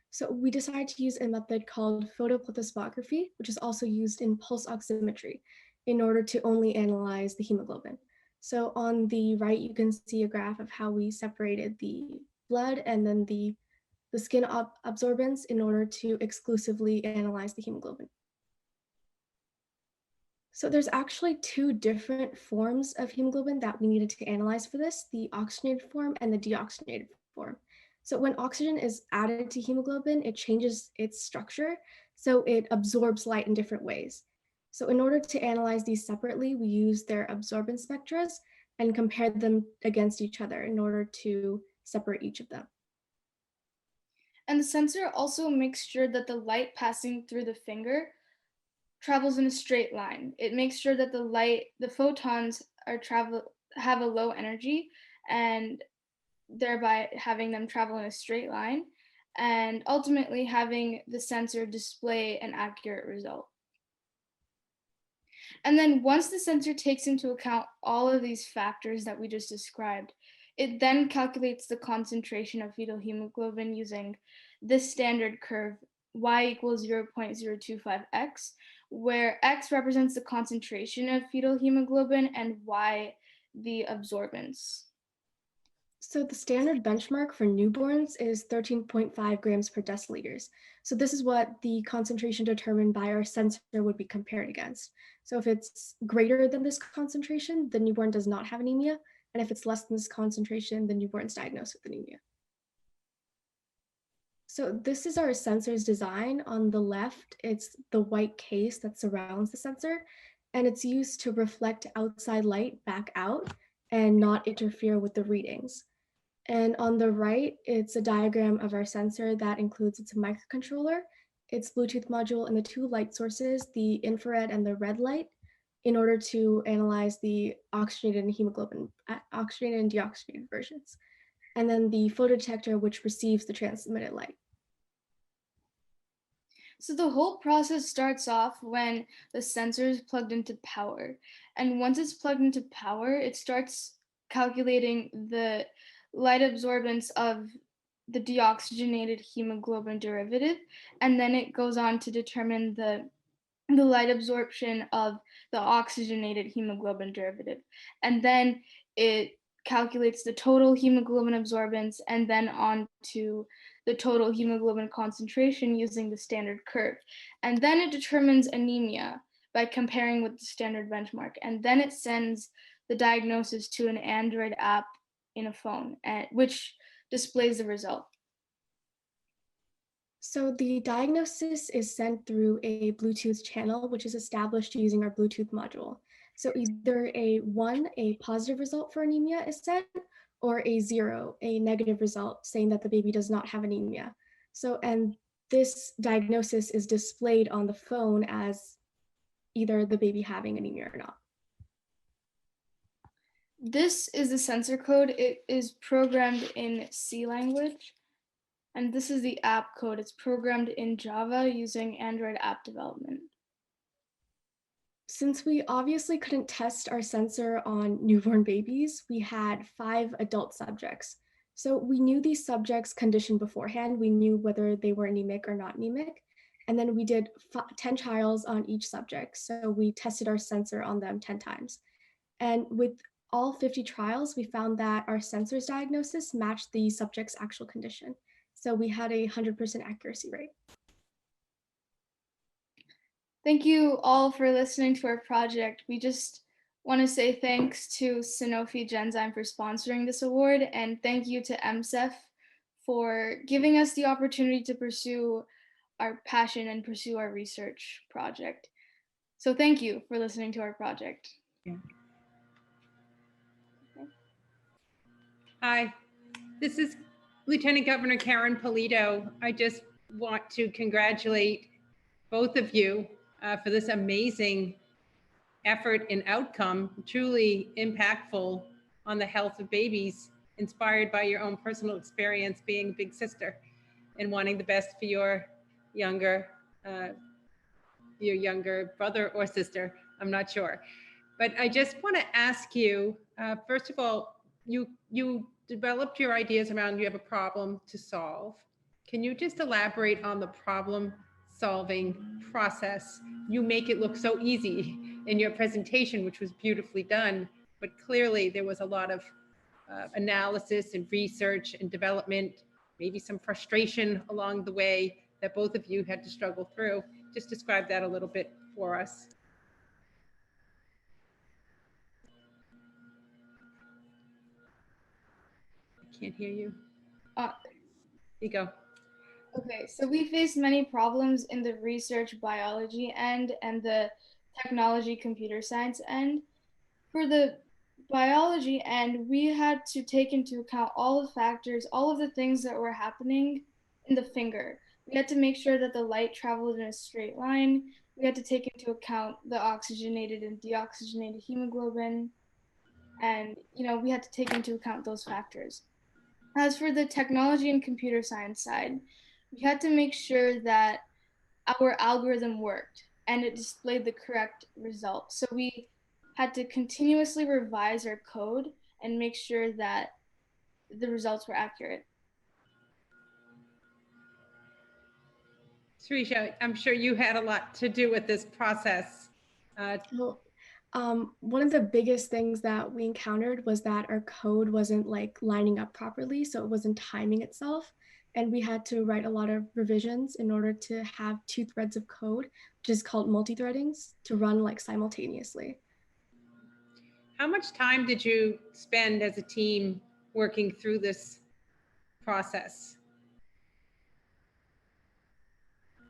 So we decided to use a method called photoplethysmography, which is also used in pulse oximetry, in order to only analyze the hemoglobin. So on the right, you can see a graph of how we separated the blood and then the skin absorbance in order to exclusively analyze the hemoglobin. So there's actually two different forms of hemoglobin that we needed to analyze for this, the oxygenated form and the deoxygenated form. So when oxygen is added to hemoglobin, it changes its structure, so it absorbs light in different ways. So in order to analyze these separately, we use their absorbance spectra and compared them against each other in order to separate each of them. And the sensor also makes sure that the light passing through the finger travels in a straight line. It makes sure that the photons have a low energy, and thereby having them travel in a straight line, and ultimately having the sensor display an accurate result. And then once the sensor takes into account all of these factors that we just described, it then calculates the concentration of fetal hemoglobin using this standard curve, y equals 0.025x, where x represents the concentration of fetal hemoglobin and y the absorbance. So the standard benchmark for newborns is 13.5 grams per deciliters. So this is what the concentration determined by our sensor would be compared against. So if it's greater than this concentration, the newborn does not have anemia. And if it's less than this concentration, the newborn's diagnosed with anemia. So this is our sensor's design. On the left, it's the white case that surrounds the sensor, and it's used to reflect outside light back out and not interfere with the readings. And on the right, it's a diagram of our sensor that includes its microcontroller, its Bluetooth module, and the two light sources, the infrared and the red light, in order to analyze the oxygenated and hemoglobin, oxygenated and deoxygenated versions. And then the photodetector, which receives the transmitted light. So the whole process starts off when the sensor is plugged into power. And once it's plugged into power, it starts calculating the light absorbance of the deoxygenated hemoglobin derivative. And then it goes on to determine the light absorption of the oxygenated hemoglobin derivative. And then it calculates the total hemoglobin absorbance and then on to the total hemoglobin concentration using the standard curve. And then it determines anemia by comparing with the standard benchmark. And then it sends the diagnosis to an Android app in a phone, which displays the result. So the diagnosis is sent through a Bluetooth channel, which is established using our Bluetooth module. So either a 1, a positive result for anemia is sent, or a 0, a negative result saying that the baby does not have anemia. So, and this diagnosis is displayed on the phone as either the baby having anemia or not. This is the sensor code. It is programmed in C language. And this is the app code. It's programmed in Java using Android app development. Since we obviously couldn't test our sensor on newborn babies, we had 5 adult subjects. So we knew these subjects conditioned beforehand. We knew whether they were anemic or not anemic. And then we did 10 trials on each subject. So we tested our sensor on them 10 times. And with all 50 trials, we found that our sensor's diagnosis matched the subject's actual condition. So we had a 100% accuracy rate. Thank you all for listening to our project. We just want to say thanks to Sanofi Genzyme for sponsoring this award, and thank you to MSEF for giving us the opportunity to pursue our passion and pursue our research project. So thank you for listening to our project. Yeah. Okay. Hi, this is Lieutenant Governor Karen Polito. I just want to congratulate both of you for this amazing effort and outcome, truly impactful on the health of babies, inspired by your own personal experience being a big sister and wanting the best for your younger brother or sister, I'm not sure. But I just want to ask you, first of all, you developed your ideas around you have a problem to solve. Can you just elaborate on the problem solving process? You make it look so easy in your presentation, which was beautifully done, but clearly there was a lot of analysis and research and development, maybe some frustration along the way that both of you had to struggle through. Just describe that a little bit for us. I can't hear you. Here you go. Okay, so we faced many problems in the research biology end and the technology computer science end. For the biology end, we had to take into account all the factors, all of the things that were happening in the finger. We had to make sure that the light traveled in a straight line. We had to take into account the oxygenated and deoxygenated hemoglobin. And, we had to take into account those factors. As for the technology and computer science side, we had to make sure that our algorithm worked and it displayed the correct result. So we had to continuously revise our code and make sure that the results were accurate. Srisha, I'm sure you had a lot to do with this process. One of the biggest things that we encountered was that our code wasn't lining up properly, so it wasn't timing itself. And we had to write a lot of revisions in order to have 2 threads of code, which is called multi-threadings, to run simultaneously. How much time did you spend as a team working through this process?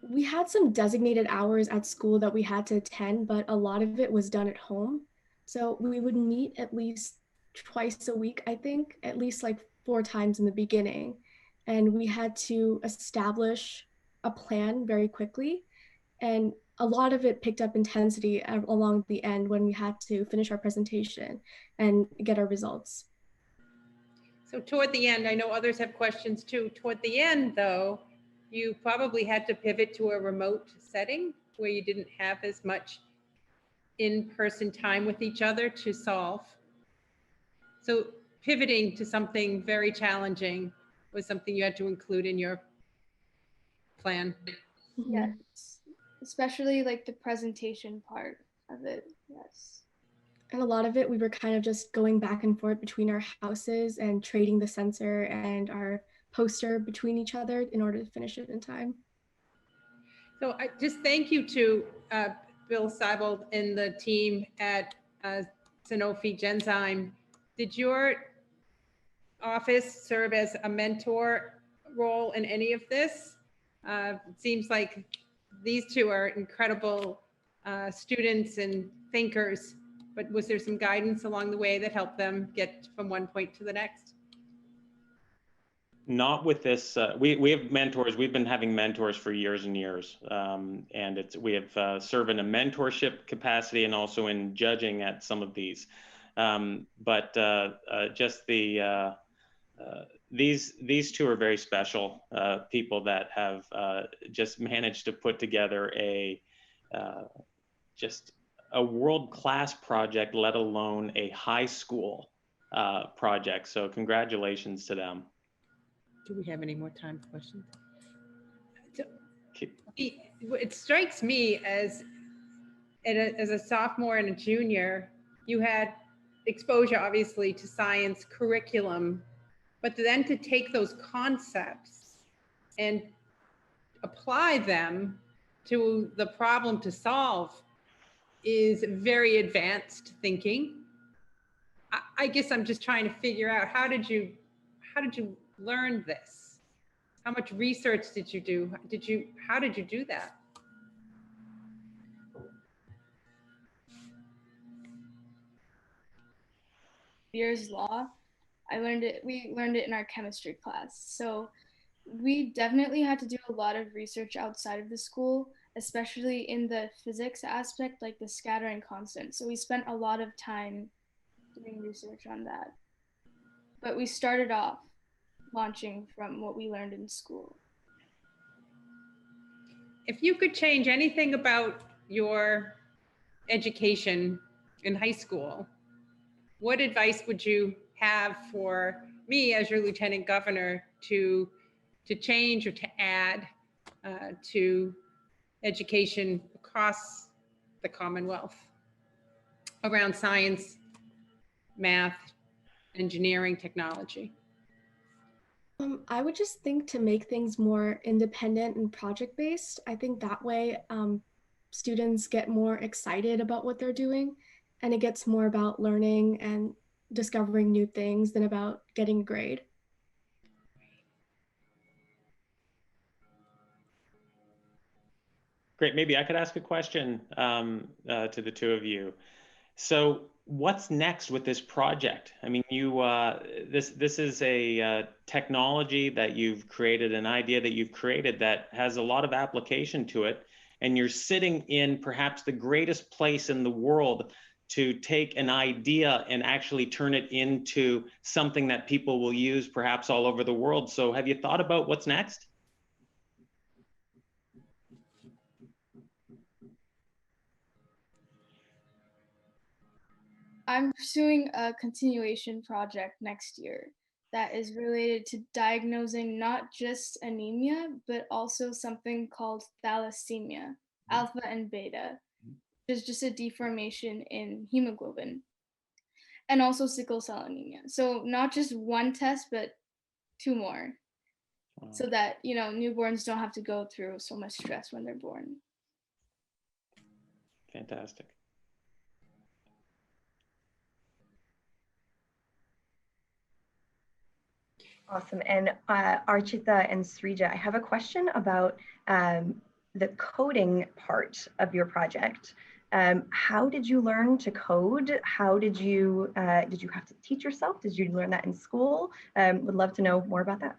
We had some designated hours at school that we had to attend, but a lot of it was done at home. So we would meet at least twice a week, I think, at least 4 times in the beginning. And we had to establish a plan very quickly. And a lot of it picked up intensity along the end when we had to finish our presentation and get our results. So toward the end, I know others have questions too. Toward the end, though, you probably had to pivot to a remote setting where you didn't have as much in-person time with each other to solve. So pivoting to something very challenging was something you had to include in your plan. Yes, especially the presentation part of it, yes. And a lot of it, we were kind of just going back and forth between our houses and trading the sensor and our poster between each other in order to finish it in time. So I just thank you to Bill Seibold and the team at Sanofi Genzyme. Did your office serve as a mentor role in any of this? It seems like these two are incredible students and thinkers, but was there some guidance along the way that helped them get from one point to the next? Not with this. We have mentors. We've been having mentors for years and years, and we have served in a mentorship capacity and also in judging at some of these. But just these two are very special people that have just managed to put together just a world-class project, let alone a high school project. So congratulations to them. Do we have any more time for questions? It strikes me as a sophomore and a junior, you had exposure obviously to science curriculum, but then to take those concepts and apply them to the problem to solve is very advanced thinking. I guess I'm just trying to figure out, how did you learn this? How much research did you do? How did you do that? Beer's law. We learned it in our chemistry class. So we definitely had to do a lot of research outside of the school, especially in the physics aspect, like the scattering constant. So we spent a lot of time doing research on that. But we started off launching from what we learned in school. If you could change anything about your education in high school, what advice would you have for me as your lieutenant governor to change or to add to education across the Commonwealth around science, math, engineering, technology? I would just think to make things more independent and project-based. I think that way students get more excited about what they're doing, and it gets more about learning and discovering new things than about getting a grade. Great. Maybe I could ask a question to the two of you. So what's next with this project? I mean, this is a technology that you've created, an idea that you've created that has a lot of application to it, and you're sitting in perhaps the greatest place in the world to take an idea and actually turn it into something that people will use perhaps all over the world. So have you thought about what's next? I'm pursuing a continuation project next year that is related to diagnosing not just anemia, but also something called thalassemia, alpha and beta, which is just a deformation in hemoglobin, and also sickle cell anemia. So not just one test, but two more, so that, newborns don't have to go through so much stress when they're born. Fantastic. Awesome. And Archita and Srija, I have a question about the coding part of your project. How did you learn to code? How did you have to teach yourself? Did you learn that in school? Would love to know more about that.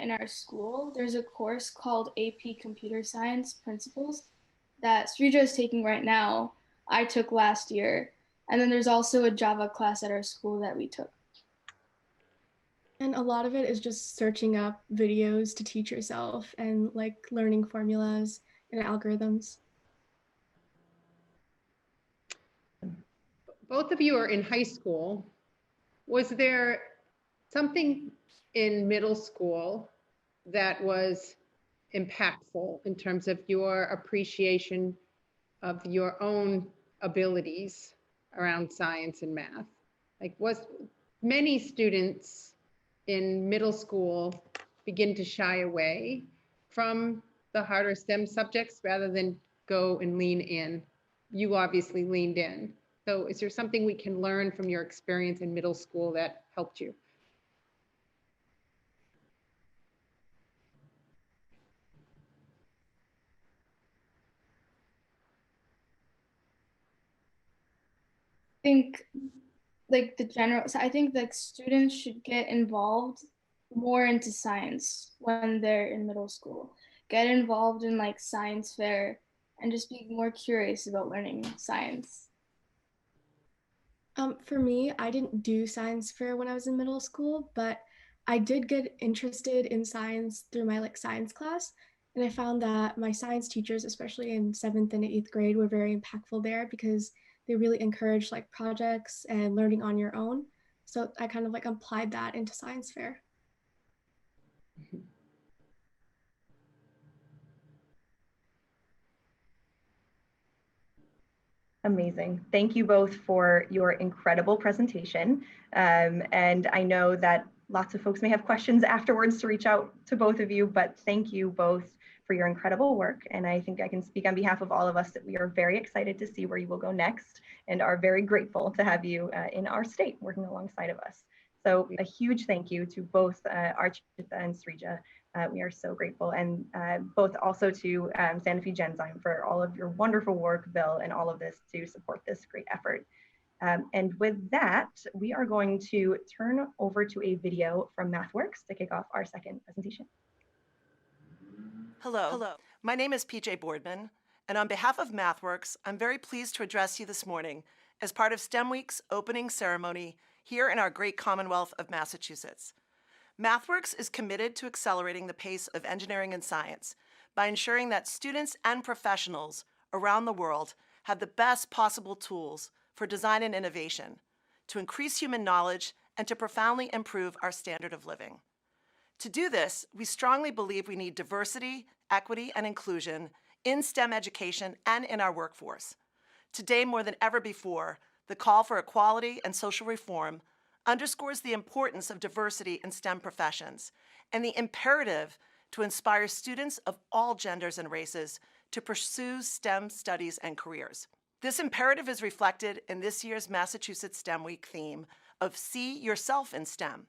In our school, there's a course called AP Computer Science Principles that Srija is taking right now. I took last year. And then there's also a Java class at our school that we took. And a lot of it is just searching up videos to teach yourself and like learning formulas and algorithms. Both of you are in high school. Was there something in middle school that was impactful in terms of your appreciation of your own abilities around science and math? Like, many students in middle school begin to shy away from the harder STEM subjects rather than go and lean in? You obviously leaned in. So is there something we can learn from your experience in middle school that helped you? Think like the general, so I think like students should get involved more into science when they're in middle school. Get involved in like science fair and just be more curious about learning science. For me, I didn't do science fair when I was in middle school, but I did get interested in science through my science class. And I found that my science teachers, especially in 7th and 8th grade, were very impactful there because they really encouraged projects and learning on your own. So I kind of applied that into science fair. Amazing. Thank you both for your incredible presentation. And I know that lots of folks may have questions afterwards to reach out to both of you, but thank you both for your incredible work. And I think I can speak on behalf of all of us that we are very excited to see where you will go next and are very grateful to have you in our state working alongside of us. So a huge thank you to both Archita and Srija. We are so grateful, and both also to Sanofi Genzyme for all of your wonderful work, Bill, and all of this to support this great effort. And with that, we are going to turn over to a video from Mathworks to kick off our second presentation. Hello. My name is PJ Boardman, and on behalf of Mathworks, I'm very pleased to address you this morning as part of STEM Week's opening ceremony here in our great Commonwealth of Massachusetts. Mathworks is committed to accelerating the pace of engineering and science by ensuring that students and professionals around the world have the best possible tools for design and innovation to increase human knowledge and to profoundly improve our standard of living. To do this, we strongly believe we need diversity, equity, and inclusion in STEM education and in our workforce. Today, more than ever before, the call for equality and social reform underscores the importance of diversity in STEM professions and the imperative to inspire students of all genders and races to pursue STEM studies and careers. This imperative is reflected in this year's Massachusetts STEM Week theme of See Yourself in STEM.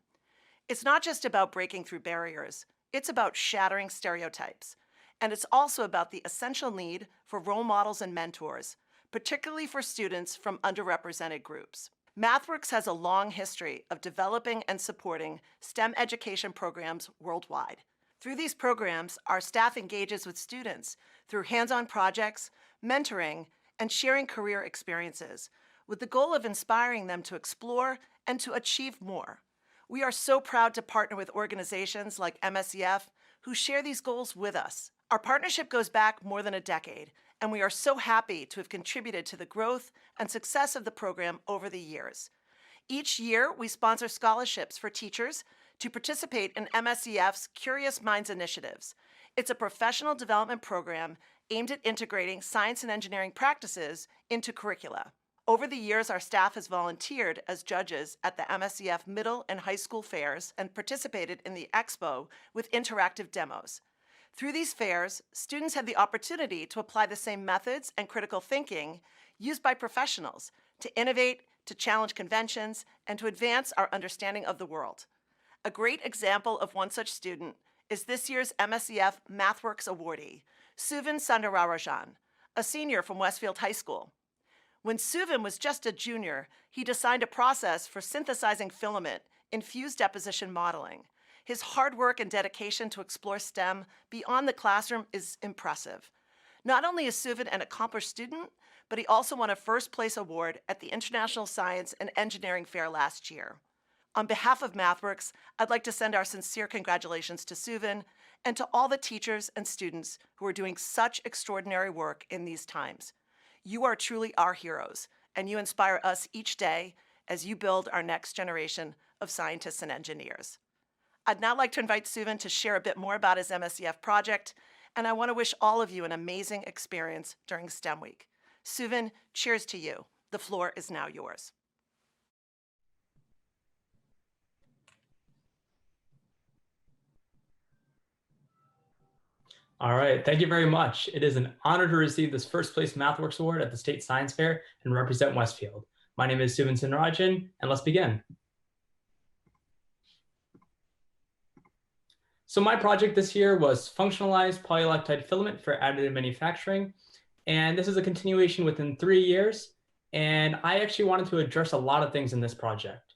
It's not just about breaking through barriers, it's about shattering stereotypes. And it's also about the essential need for role models and mentors, particularly for students from underrepresented groups. Mathworks has a long history of developing and supporting STEM education programs worldwide. Through these programs, our staff engages with students through hands-on projects, mentoring, and sharing career experiences, with the goal of inspiring them to explore and to achieve more. We are so proud to partner with organizations like MSEF who share these goals with us. Our partnership goes back more than a decade, and we are so happy to have contributed to the growth and success of the program over the years. Each year, we sponsor scholarships for teachers to participate in MSEF's Curious Minds initiatives. It's a professional development program aimed at integrating science and engineering practices into curricula. Over the years, our staff has volunteered as judges at the MSEF middle and high school fairs and participated in the expo with interactive demos. Through these fairs, students had the opportunity to apply the same methods and critical thinking used by professionals to innovate, to challenge conventions, and to advance our understanding of the world. A great example of one such student is this year's MSEF Mathworks awardee, Suvin Sundararajan, a senior from Westfield High School. When Suvin was just a junior, he designed a process for synthesizing filament in fused deposition modeling. His hard work and dedication to explore STEM beyond the classroom is impressive. Not only is Suvin an accomplished student, but he also won a first-place award at the International Science and Engineering Fair last year. On behalf of Mathworks, I'd like to send our sincere congratulations to Suvin and to all the teachers and students who are doing such extraordinary work in these times. You are truly our heroes, and you inspire us each day as you build our next generation of scientists and engineers. I'd now like to invite Suvin to share a bit more about his MSEF project, and I want to wish all of you an amazing experience during STEM Week. Suvin, cheers to you. The floor is now yours. All right, thank you very much. It is an honor to receive this first place Mathworks Award at the State Science Fair and represent Westfield. My name is Subin Sunrajan, and let's begin. So my project this year was functionalized polylactide filament for additive manufacturing. And this is a continuation within 3 years. And I actually wanted to address a lot of things in this project.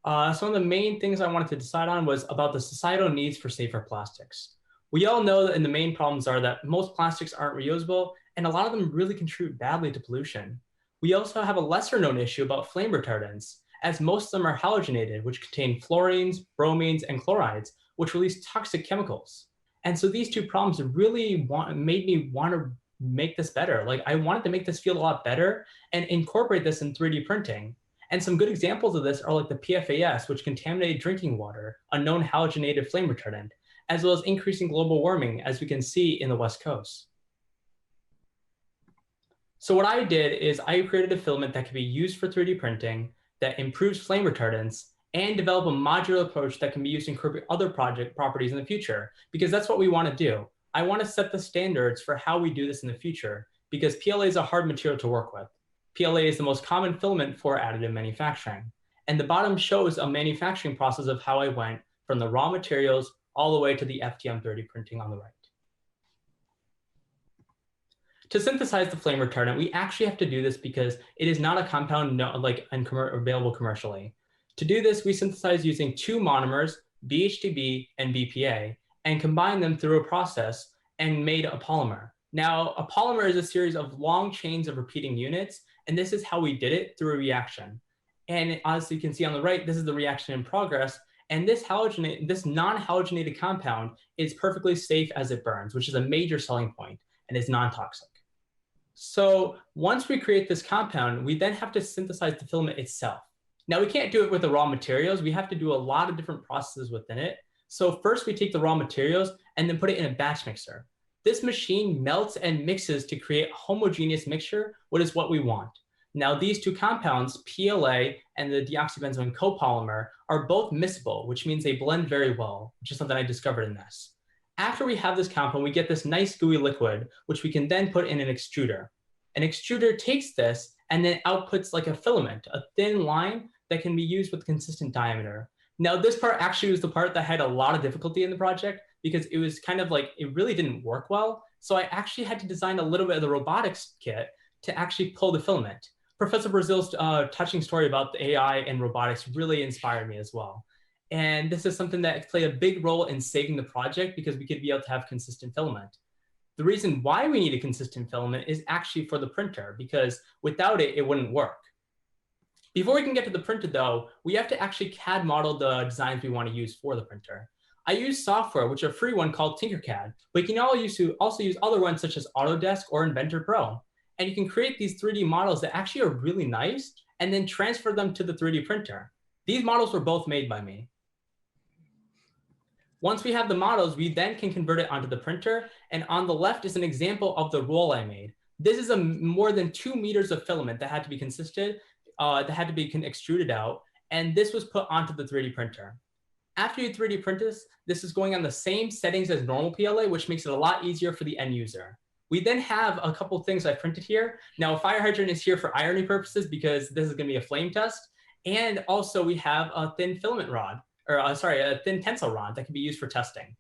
Some of the main things I wanted to decide on was about the societal needs for safer plastics. We all know that the main problems are that most plastics aren't reusable, and a lot of them really contribute badly to pollution. We also have a lesser known issue about flame retardants, as most of them are halogenated, which contain fluorines, bromines, and chlorides, which release toxic chemicals. And so these two problems really made me want to make this better. Like, I wanted to make this feel a lot better and incorporate this in 3D printing. And some good examples of this are like the PFAS, which contaminated drinking water, a known halogenated flame retardant, as well as increasing global warming, as we can see in the West Coast. So what I did is I created a filament that can be used for 3D printing that improves flame retardants and develop a modular approach that can be used to incorporate other project properties in the future, because that's what we want to do. I want to set the standards for how we do this in the future, because PLA is a hard material to work with. PLA is the most common filament for additive manufacturing. And the bottom shows a manufacturing process of how I went from the raw materials all the way to the FDM 3D printing on the right. To synthesize the flame retardant, we actually have to do this because it is not a compound available commercially. To do this, we synthesize using 2 monomers, BHTB and BPA, and combine them through a process and made a polymer. Now, a polymer is a series of long chains of repeating units, and this is how we did it through a reaction. And as you can see on the right, this is the reaction in progress. And this non-halogenated compound is perfectly safe as it burns, which is a major selling point, and is non-toxic. So once we create this compound, we then have to synthesize the filament itself. Now, we can't do it with the raw materials. We have to do a lot of different processes within it. So first we take the raw materials and then put it in a batch mixer. This machine melts and mixes to create a homogeneous mixture, which is what we want. Now, these 2 compounds, PLA and the deoxybenzoate copolymer, are both miscible, which means they blend very well, which is something I discovered in this. After we have this compound, we get this nice gooey liquid, which we can then put in an extruder. An extruder takes this and then outputs like a filament, a thin line that can be used with consistent diameter. Now, this part actually was the part that had a lot of difficulty in the project because it was kind of like, it really didn't work well. So I actually had to design a little bit of the robotics kit to actually pull the filament. Professor Brazil's touching story about the AI and robotics really inspired me as well. And this is something that played a big role in saving the project because we could be able to have consistent filament. The reason why we need a consistent filament is actually for the printer, because without it, it wouldn't work. Before we can get to the printer though, we have to actually CAD model the designs we want to use for the printer. I use software, which is a free one called Tinkercad, but you can also use other ones such as Autodesk or Inventor Pro. And you can create these 3D models that actually are really nice and then transfer them to the 3D printer. These models were both made by me. Once we have the models, we then can convert it onto the printer. And on the left is an example of the roll I made. This is more than 2 meters of filament that had to be that had to be extruded out. And this was put onto the 3D printer. After you 3D print this is going on the same settings as normal PLA, which makes it a lot easier for the end user. We then have a couple of things I printed here. Now, a fire hydrant is here for irony purposes because this is going to be a flame test. And also we have a thin filament rod, or a thin tensile rod that can be used for testing.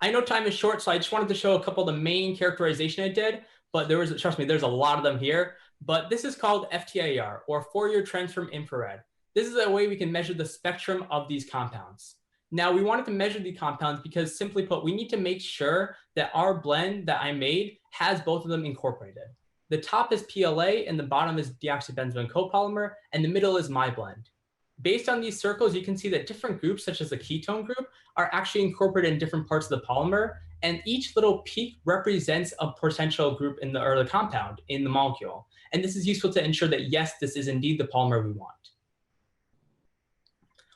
I know time is short, so I just wanted to show a couple of the main characterization I did, but trust me, there's a lot of them here. But this is called FTIR, or Fourier Transform Infrared. This is a way we can measure the spectrum of these compounds. Now, we wanted to measure the compounds because, simply put, we need to make sure that our blend that I made has both of them incorporated. The top is PLA and the bottom is deoxybenzoate copolymer, and the middle is my blend. Based on these circles, you can see that different groups, such as the ketone group, are actually incorporated in different parts of the polymer, and each little peak represents a potential group in the compound in the molecule. And this is useful to ensure that, yes, this is indeed the polymer we want.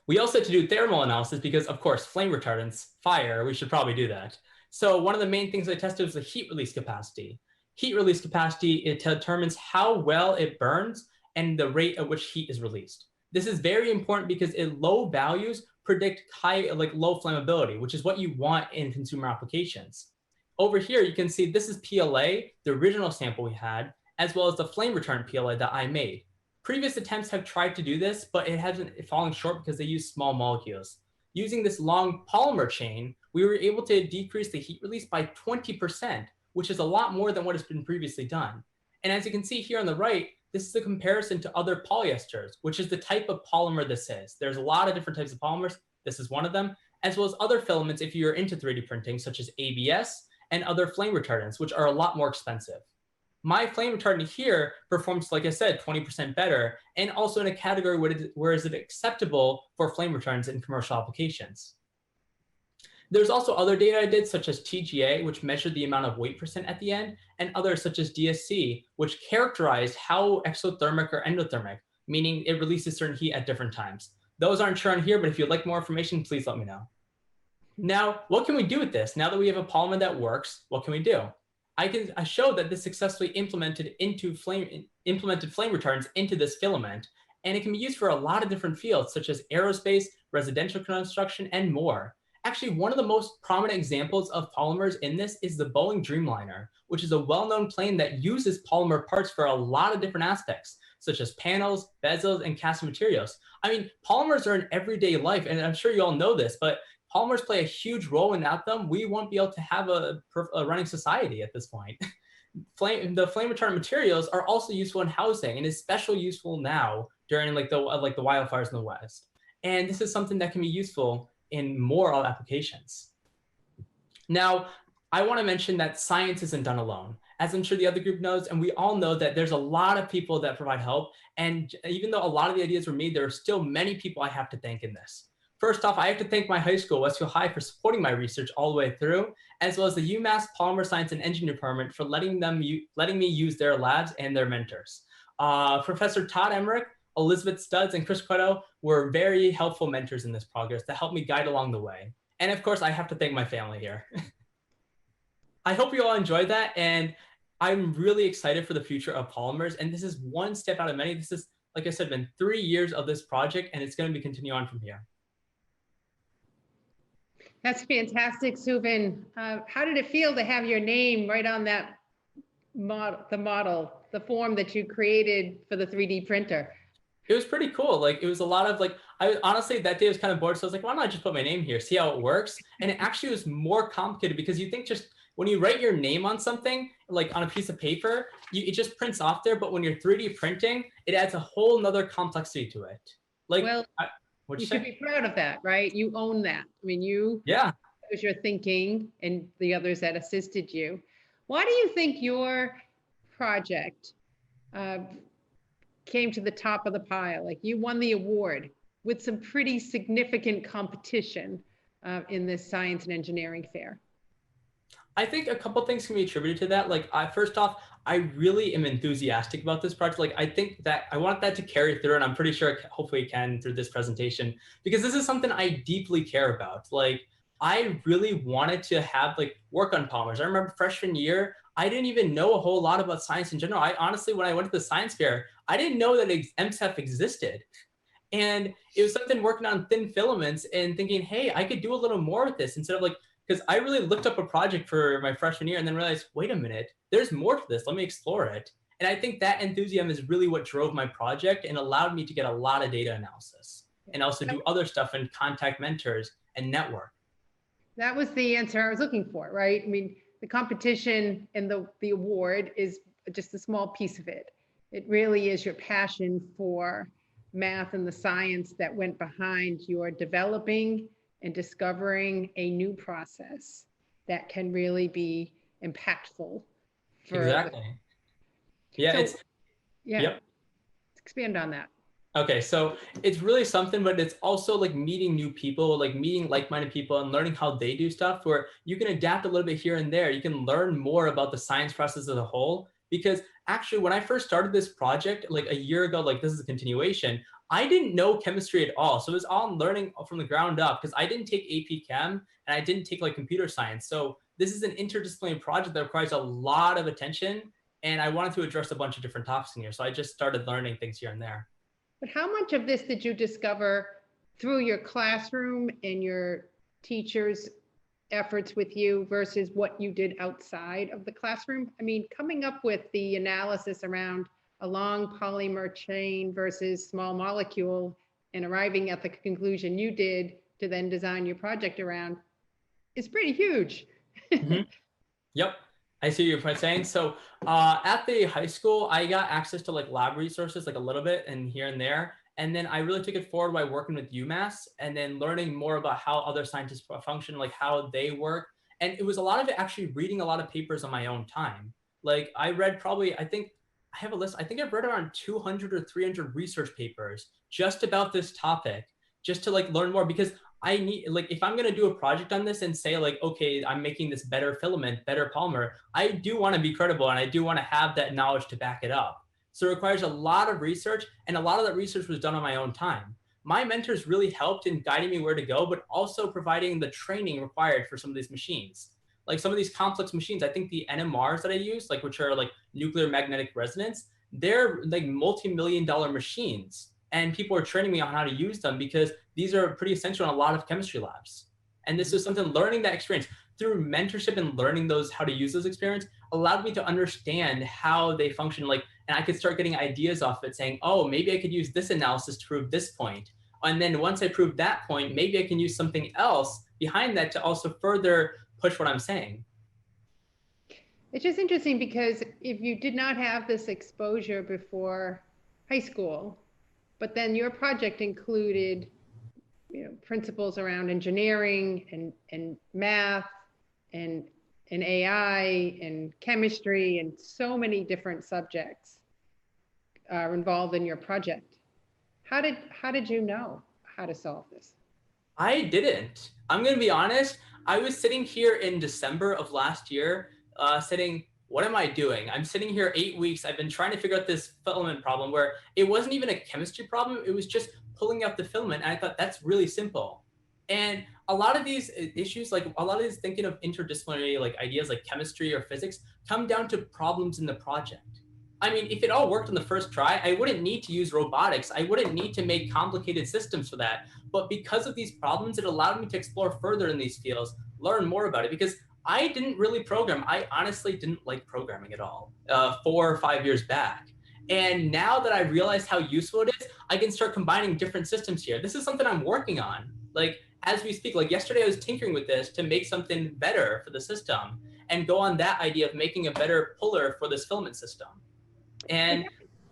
We also had to do thermal analysis because, of course, flame retardants, fire, we should probably do that. So one of the main things I tested was the heat release capacity. Heat release capacity, it determines how well it burns and the rate at which heat is released. This is very important because low values predict low flammability, which is what you want in consumer applications. Over here, you can see this is PLA, the original sample we had, as well as the flame retardant PLA that I made. Previous attempts have tried to do this, but it hasn't fallen short because they use small molecules. Using this long polymer chain, we were able to decrease the heat release by 20%, which is a lot more than what has been previously done. And as you can see here on the right, this is a comparison to other polyesters, which is the type of polymer this is. There's a lot of different types of polymers. This is one of them, as well as other filaments if you're into 3D printing, such as ABS and other flame retardants, which are a lot more expensive. My flame retardant here performs, like I said, 20% better, and also in a category where is it acceptable for flame retardants in commercial applications. There's also other data I did, such as TGA, which measured the amount of weight percent at the end, and others such as DSC, which characterized how exothermic or endothermic, meaning it releases certain heat at different times. Those aren't shown here, but if you'd like more information, please let me know. Now, what can we do with this? Now that we have a polymer that works, what can we do? I showed that this successfully implemented flame retardants into this filament, and it can be used for a lot of different fields, such as aerospace, residential construction, and more. Actually, one of the most prominent examples of polymers in this is the Boeing Dreamliner, which is a well-known plane that uses polymer parts for a lot of different aspects, such as panels, bezels, and cast materials. I mean, polymers are in everyday life, and I'm sure you all know this, but polymers play a huge role. Without them, we won't be able to have a running society at this point. The flame retardant materials are also useful in housing, and especially useful now during the wildfires in the West. And this is something that can be useful in more applications. Now, I want to mention that science isn't done alone. As I'm sure the other group knows, and we all know that there's a lot of people that provide help. And even though a lot of the ideas were made, there are still many people I have to thank in this. First off, I have to thank my high school, Westfield High, for supporting my research all the way through, as well as the UMass Polymer Science and Engineering Department for letting me use their labs and their mentors. Professor Todd Emmerich, Elizabeth Studs, and Chris Cueto were very helpful mentors in this progress that helped me guide along the way. And of course, I have to thank my family here. I hope you all enjoyed that, and I'm really excited for the future of polymers, and this is one step out of many. This is, like I said, been 3 years of this project, and it's going to be continue on from here. That's fantastic, Subin. How did it feel to have your name right on that the form that you created for the 3D printer? It was pretty cool. Like, it was a lot of I honestly, that day I was kind of bored. So I was like, why not just put my name here, see how it works? And it actually was more complicated because you think just when you write your name on something, like on a piece of paper, it just prints off there. But when you're 3D printing, it adds a whole nother complexity to it. Like, well, you should be proud of that, right? You own that. I mean, that was your thinking and the others that assisted you. Why do you think your project came to the top of the pile? Like, you won the award with some pretty significant competition in this science and engineering fair. I think a couple things can be attributed to that. Like, first off, I really am enthusiastic about this project. Like, I think that I want that to carry through, and I'm pretty sure hopefully it can through this presentation, because this is something I deeply care about. Like, I really wanted to have work on polymers. I remember freshman year, I didn't even know a whole lot about science in general. I honestly, when I went to the science fair, I didn't know that MSEF existed. And it was something working on thin filaments and thinking, hey, I could do a little more with this instead of because I really looked up a project for my freshman year and then realized, wait a minute, there's more to this. Let me explore it. And I think that enthusiasm is really what drove my project and allowed me to get a lot of data analysis and also do other stuff and contact mentors and network. That was the answer I was looking for, right? I mean, the competition and the award is just a small piece of it. It really is your passion for math and the science that went behind your developing and discovering a new process that can really be impactful. Exactly. Yeah. So, Yep. Expand on that. Okay, so it's really something, but it's also meeting new people, meeting like-minded people and learning how they do stuff where you can adapt a little bit here and there. You can learn more about the science process as a whole, because actually when I first started this project, a year ago, this is a continuation, I didn't know chemistry at all. So it was all learning from the ground up because I didn't take AP Chem and I didn't take computer science. So this is an interdisciplinary project that requires a lot of attention. And I wanted to address a bunch of different topics in here. So I just started learning things here and there. But how much of this did you discover through your classroom and your teachers efforts with you versus what you did outside of the classroom? I mean, coming up with the analysis around a long polymer chain versus small molecule and arriving at the conclusion you did to then design your project around is pretty huge. Yep. I see what you're saying. So at the high school, I got access to like lab resources, like a little bit and here and there. And then I really took it forward by working with UMass and then learning more about how other scientists function, like how they work. And it was a lot of it actually reading a lot of papers on my own time. Like I read probably, I think I have a list. I think I've read around 200 or 300 research papers just about this topic, just to like learn more, because I need, like, if I'm going to do a project on this and say like, okay, I'm making this better filament, better polymer, I do want to be credible and I do want to have that knowledge to back it up. So it requires a lot of research, and a lot of that research was done on my own time. My mentors really helped in guiding me where to go, but also providing the training required for some of these machines. Like some of these complex machines, I think the NMRs that I use, like which are like nuclear magnetic resonance, they're like multi-million-dollar machines. And people are training me on how to use them because these are pretty essential in a lot of chemistry labs. And this is something, learning that experience through mentorship and learning how to use those experience allowed me to understand how they function. Like, and I could start getting ideas off it saying, oh, maybe I could use this analysis to prove this point. And then once I prove that point, maybe I can use something else behind that to also further push what I'm saying. It's just interesting because if you did not have this exposure before high school, but then your project included, principles around engineering and math and AI and chemistry, and so many different subjects are involved in your project. How did you know how to solve this? I didn't. I'm going to be honest. I was sitting here in December of last year, sitting, what am I doing? I'm sitting here 8 weeks. I've been trying to figure out this filament problem where it wasn't even a chemistry problem. It was just pulling out the filament. And I thought that's really simple. And a lot of these issues, like a lot of these thinking of interdisciplinary like ideas like chemistry or physics, come down to problems in the project. I mean, if it all worked on the first try, I wouldn't need to use robotics. I wouldn't need to make complicated systems for that. But because of these problems, it allowed me to explore further in these fields, learn more about it, because I didn't really program. I honestly didn't like programming at all 4 or 5 years back. And now that I realized how useful it is, I can start combining different systems here. This is something I'm working on. Like as we speak, like yesterday I was tinkering with this to make something better for the system and go on that idea of making a better puller for this filament system. And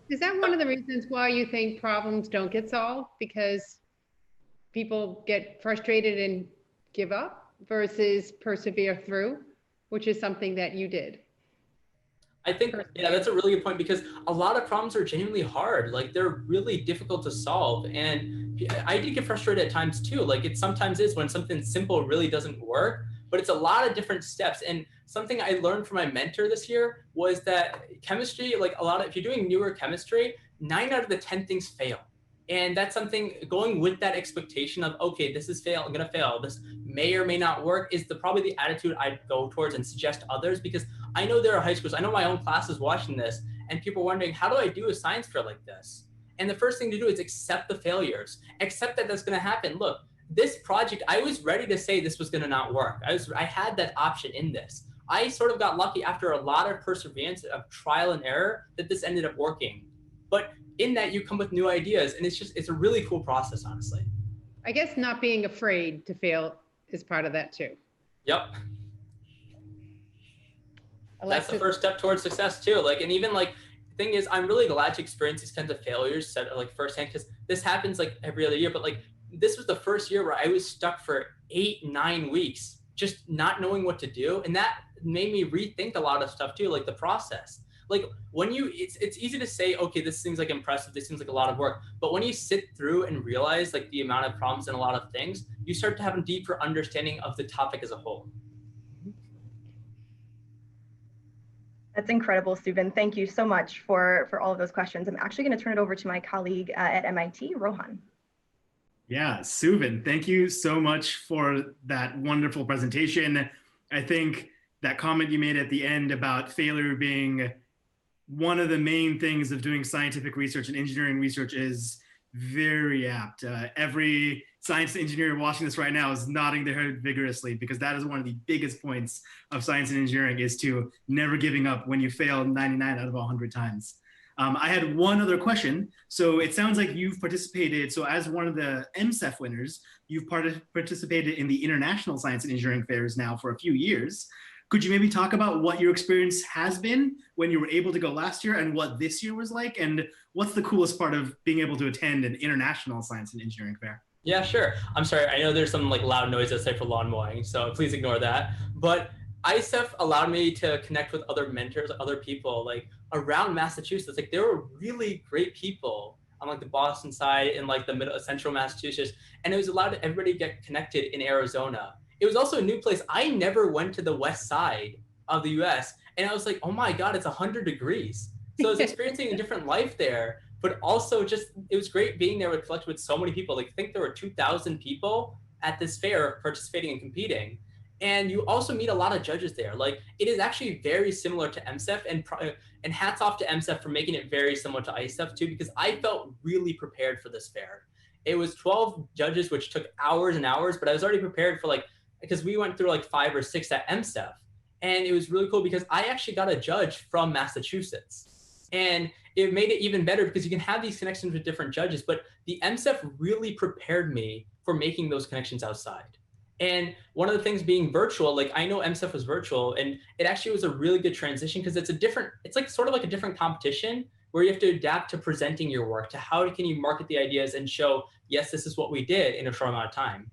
is that one of the reasons why you think problems don't get solved? Because people get frustrated and give up versus persevere through, which is something that you did? I think, yeah, that's a really good point, because a lot of problems are genuinely hard. Like they're really difficult to solve. And I did get frustrated at times too. Like it sometimes is when something simple really doesn't work, but it's a lot of different steps. And something I learned from my mentor this year was that chemistry, like if you're doing newer chemistry, 9 out of the 10 things fail. And that's something, going with that expectation of, okay, this is I'm gonna fail, this may or may not work, is probably the attitude I'd go towards and suggest others, because I know there are high schools, I know my own class is watching this, and people are wondering, how do I do a science fair like this? And the first thing to do is accept the failures, accept that that's gonna happen. Look, this project, I was ready to say this was gonna not work. I had that option in this. I sort of got lucky after a lot of perseverance of trial and error that this ended up working. But in that, you come with new ideas, and it's a really cool process, honestly. I guess not being afraid to fail is part of that too. Yep. That's the first step towards success too. Like, and even like, the thing is, I'm really glad to experience these kinds of failures like firsthand, because this happens like every other year, but like this was the first year where I was stuck for 8-9 weeks, just not knowing what to do. And that made me rethink a lot of stuff too, like the process. Like when it's easy to say, okay, this seems like impressive, this seems like a lot of work. But when you sit through and realize like the amount of problems and a lot of things, you start to have a deeper understanding of the topic as a whole. That's incredible, Subin. Thank you so much for all of those questions. I'm actually going to turn it over to my colleague at MIT, Rohan. Yeah, Subin, thank you so much for that wonderful presentation. I think that comment you made at the end about failure being one of the main things of doing scientific research and engineering research is very apt. Every science and engineering watching this right now is nodding their head vigorously, because that is one of the biggest points of science and engineering, is to never giving up when you fail 99 out of 100 times. I had one other question. So it sounds like you've participated, so as one of the MCEF winners, you've participated in the International Science and Engineering Fairs now for a few years. Could you maybe talk about what your experience has been when you were able to go last year, and what this year was like? And what's the coolest part of being able to attend an International Science and Engineering Fair? Yeah, sure. I'm sorry. I know there's some like loud noise outside for lawn mowing, so please ignore that. But ISEF allowed me to connect with other mentors, other people like around Massachusetts. Like there were really great people on like the Boston side and like the middle central Massachusetts. And it was allowed everybody to get connected in Arizona. It was also a new place. I never went to the west side of the US, and I was like, oh my God, it's 100 degrees. So I was experiencing a different life there, but also just, it was great being there with collected with so many people. Like I think there were 2,000 people at this fair participating and competing. And you also meet a lot of judges there. Like it is actually very similar to MCEF, and hats off to MCEF for making it very similar to ISEF too, because I felt really prepared for this fair. It was 12 judges, which took hours and hours, but I was already prepared for like, because we went through like 5 or 6 at MCEF. And it was really cool because I actually got a judge from Massachusetts. And it made it even better because you can have these connections with different judges, but the MCEF really prepared me for making those connections outside. And one of the things being virtual, like I know MCEF was virtual, and it actually was a really good transition because it's like sort of like a different competition where you have to adapt to presenting your work, to how can you market the ideas and show, yes, this is what we did in a short amount of time.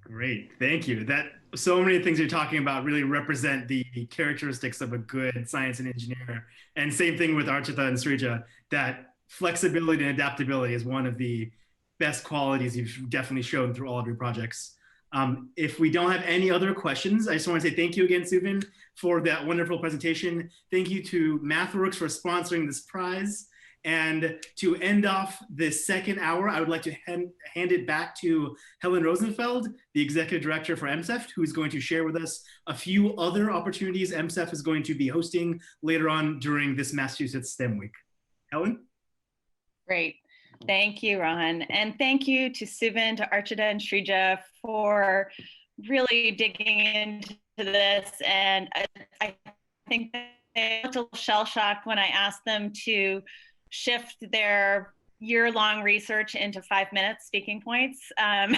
Great, thank you. So many things you're talking about really represent the characteristics of a good science and engineer. And same thing with Archita and Srija, that flexibility and adaptability is one of the best qualities you've definitely shown through all of your projects. If we don't have any other questions, I just want to say thank you again, Suvin, for that wonderful presentation. Thank you to Mathworks for sponsoring this prize. And to end off this second hour, I would like to hand it back to Helen Rosenfeld, the Executive Director for MCEF, who is going to share with us a few other opportunities MCEF is going to be hosting later on during this Massachusetts STEM Week. Helen? Great. Thank you, Rohan. And thank you to Suvin, to Archita and Srija for really digging into this. And I think they looked a little shell-shocked when I asked them to shift their year-long research into 5-minute speaking points. And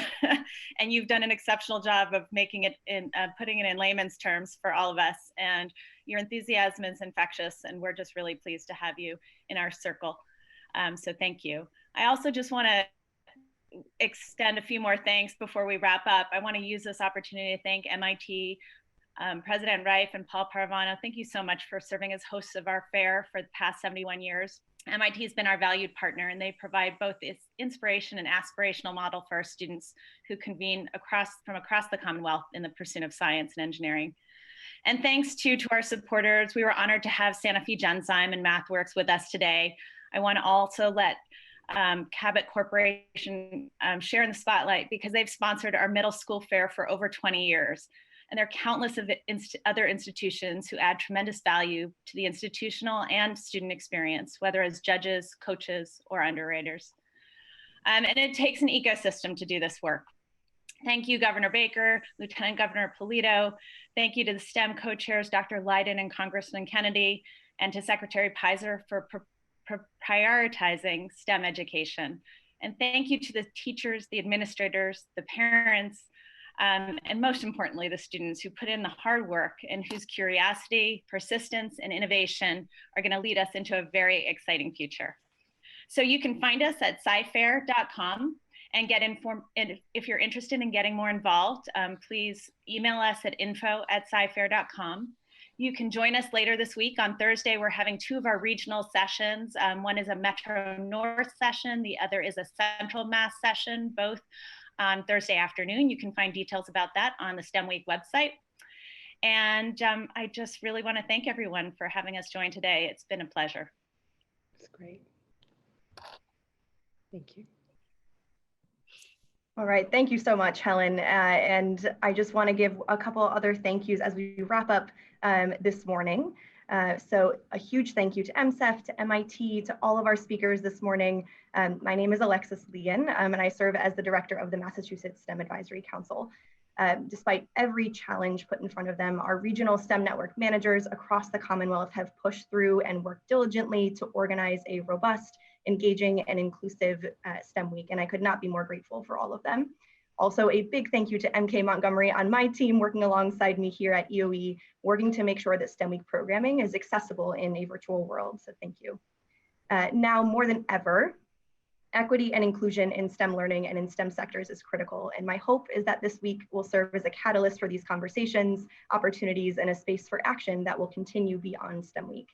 you've done an exceptional job of making it in, putting it in layman's terms for all of us. And your enthusiasm is infectious, and we're just really pleased to have you in our circle. So thank you. I also just want to extend a few more thanks before we wrap up. I want to use this opportunity to thank MIT President Reif and Paul Paravano. Thank you so much for serving as hosts of our fair for the past 71 years. MIT has been our valued partner, and they provide both this inspiration and aspirational model for our students who convene from across the Commonwealth in the pursuit of science and engineering. And thanks to our supporters. We were honored to have Santa Fe Genzyme and Mathworks with us today. I want to also let Cabot Corporation share in the spotlight because they've sponsored our middle school fair for over 20 years. And there are countless of other institutions who add tremendous value to the institutional and student experience, whether as judges, coaches, or underwriters. And it takes an ecosystem to do this work. Thank you, Governor Baker, Lieutenant Governor Polito. Thank you to the STEM co-chairs, Dr. Lydon and Congressman Kennedy, and to Secretary Pizer for prioritizing STEM education. And thank you to the teachers, the administrators, the parents, and most importantly, the students who put in the hard work and whose curiosity, persistence, and innovation are going to lead us into a very exciting future. So you can find us at scifair.com and get informed. And if you're interested in getting more involved, please email us at info@scifair.com. You can join us later this week. On Thursday, we're having 2 of our regional sessions. One is a Metro North session. The other is a Central Mass session, both on Thursday afternoon. You can find details about that on the STEM Week website. And I just really want to thank everyone for having us join today. It's been a pleasure. That's great. Thank you. All right, thank you so much, Helen. And I just want to give a couple other thank yous as we wrap up this morning. So a huge thank you to MSEF, to MIT, to all of our speakers this morning. My name is Alexis Lydon, and I serve as the director of the Massachusetts STEM Advisory Council. Despite every challenge put in front of them, our regional STEM network managers across the Commonwealth have pushed through and worked diligently to organize a robust, engaging, and inclusive STEM week, and I could not be more grateful for all of them. Also, a big thank you to MK Montgomery on my team working alongside me here at EOE, working to make sure that STEM Week programming is accessible in a virtual world, so thank you. Now more than ever, equity and inclusion in STEM learning and in STEM sectors is critical, and my hope is that this week will serve as a catalyst for these conversations, opportunities, and a space for action that will continue beyond STEM Week.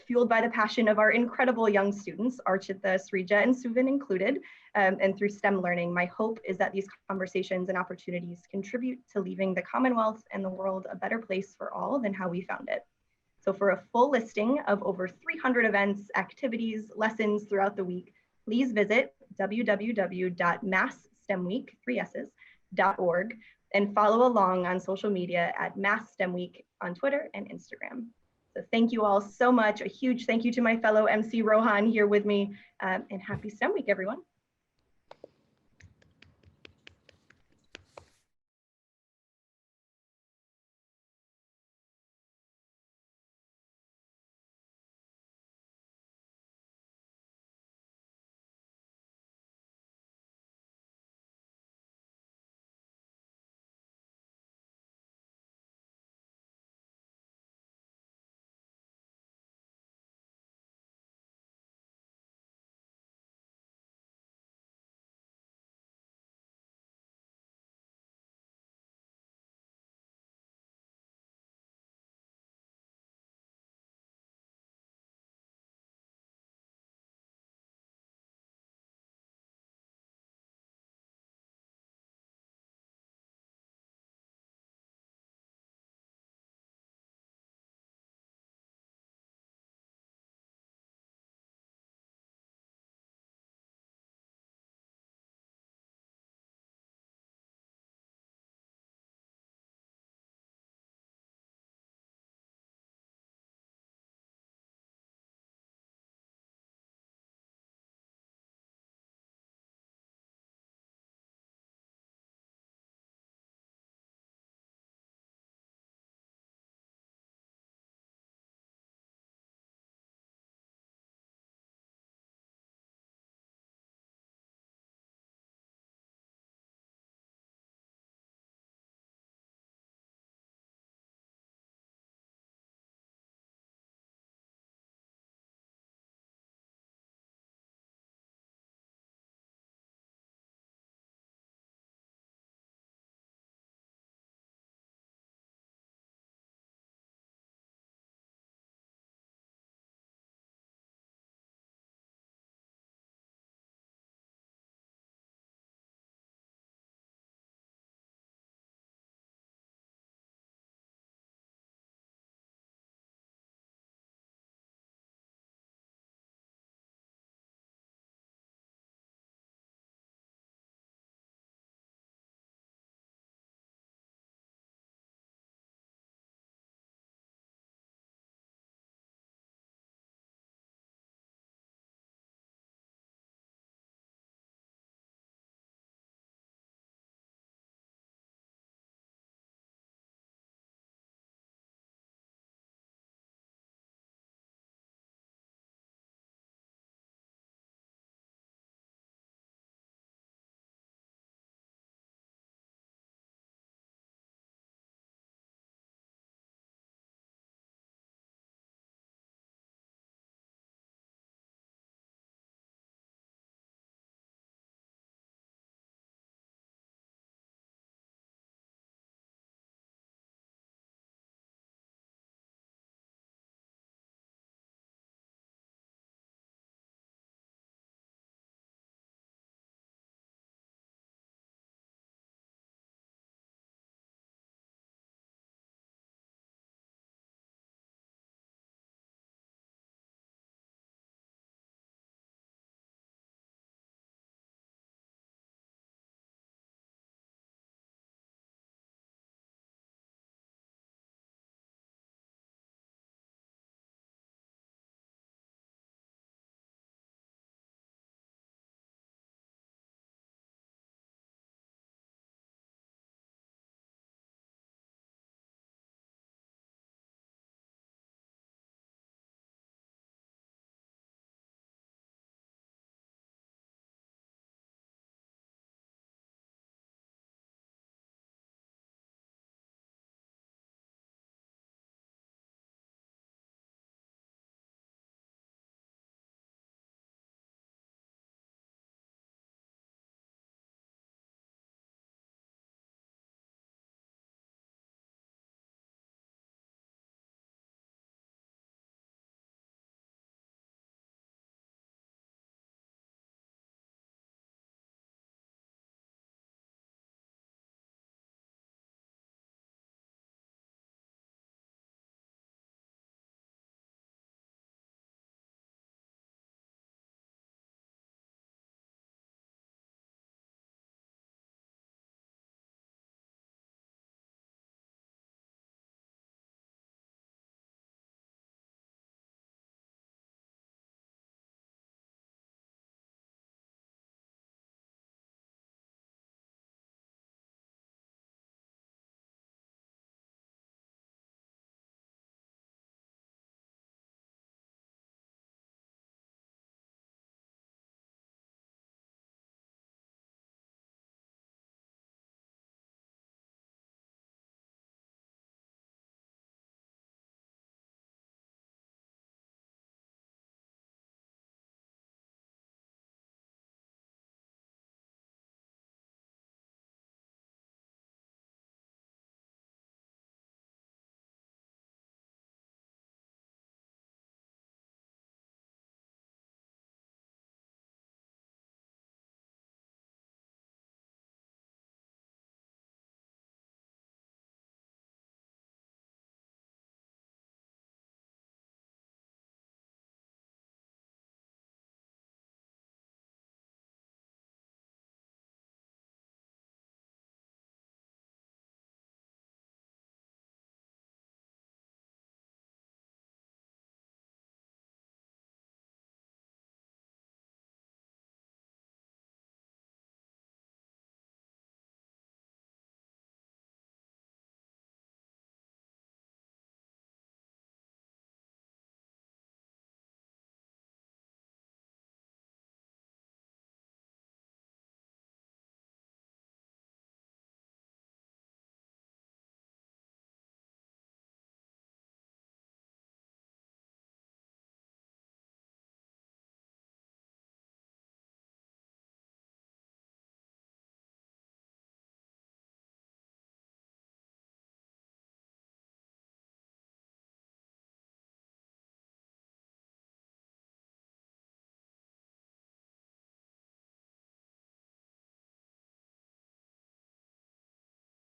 Fueled by the passion of our incredible young students, Archita, Srija, and Suvin included, and through STEM learning, my hope is that these conversations and opportunities contribute to leaving the Commonwealth and the world a better place for all than how we found it. So for a full listing of over 300 events, activities, lessons throughout the week, please visit www.massstemweek.org and follow along on social media at Mass STEM Week on Twitter and Instagram. So thank you all so much. A huge thank you to my fellow MC Rohan here with me, and happy STEM Week, everyone.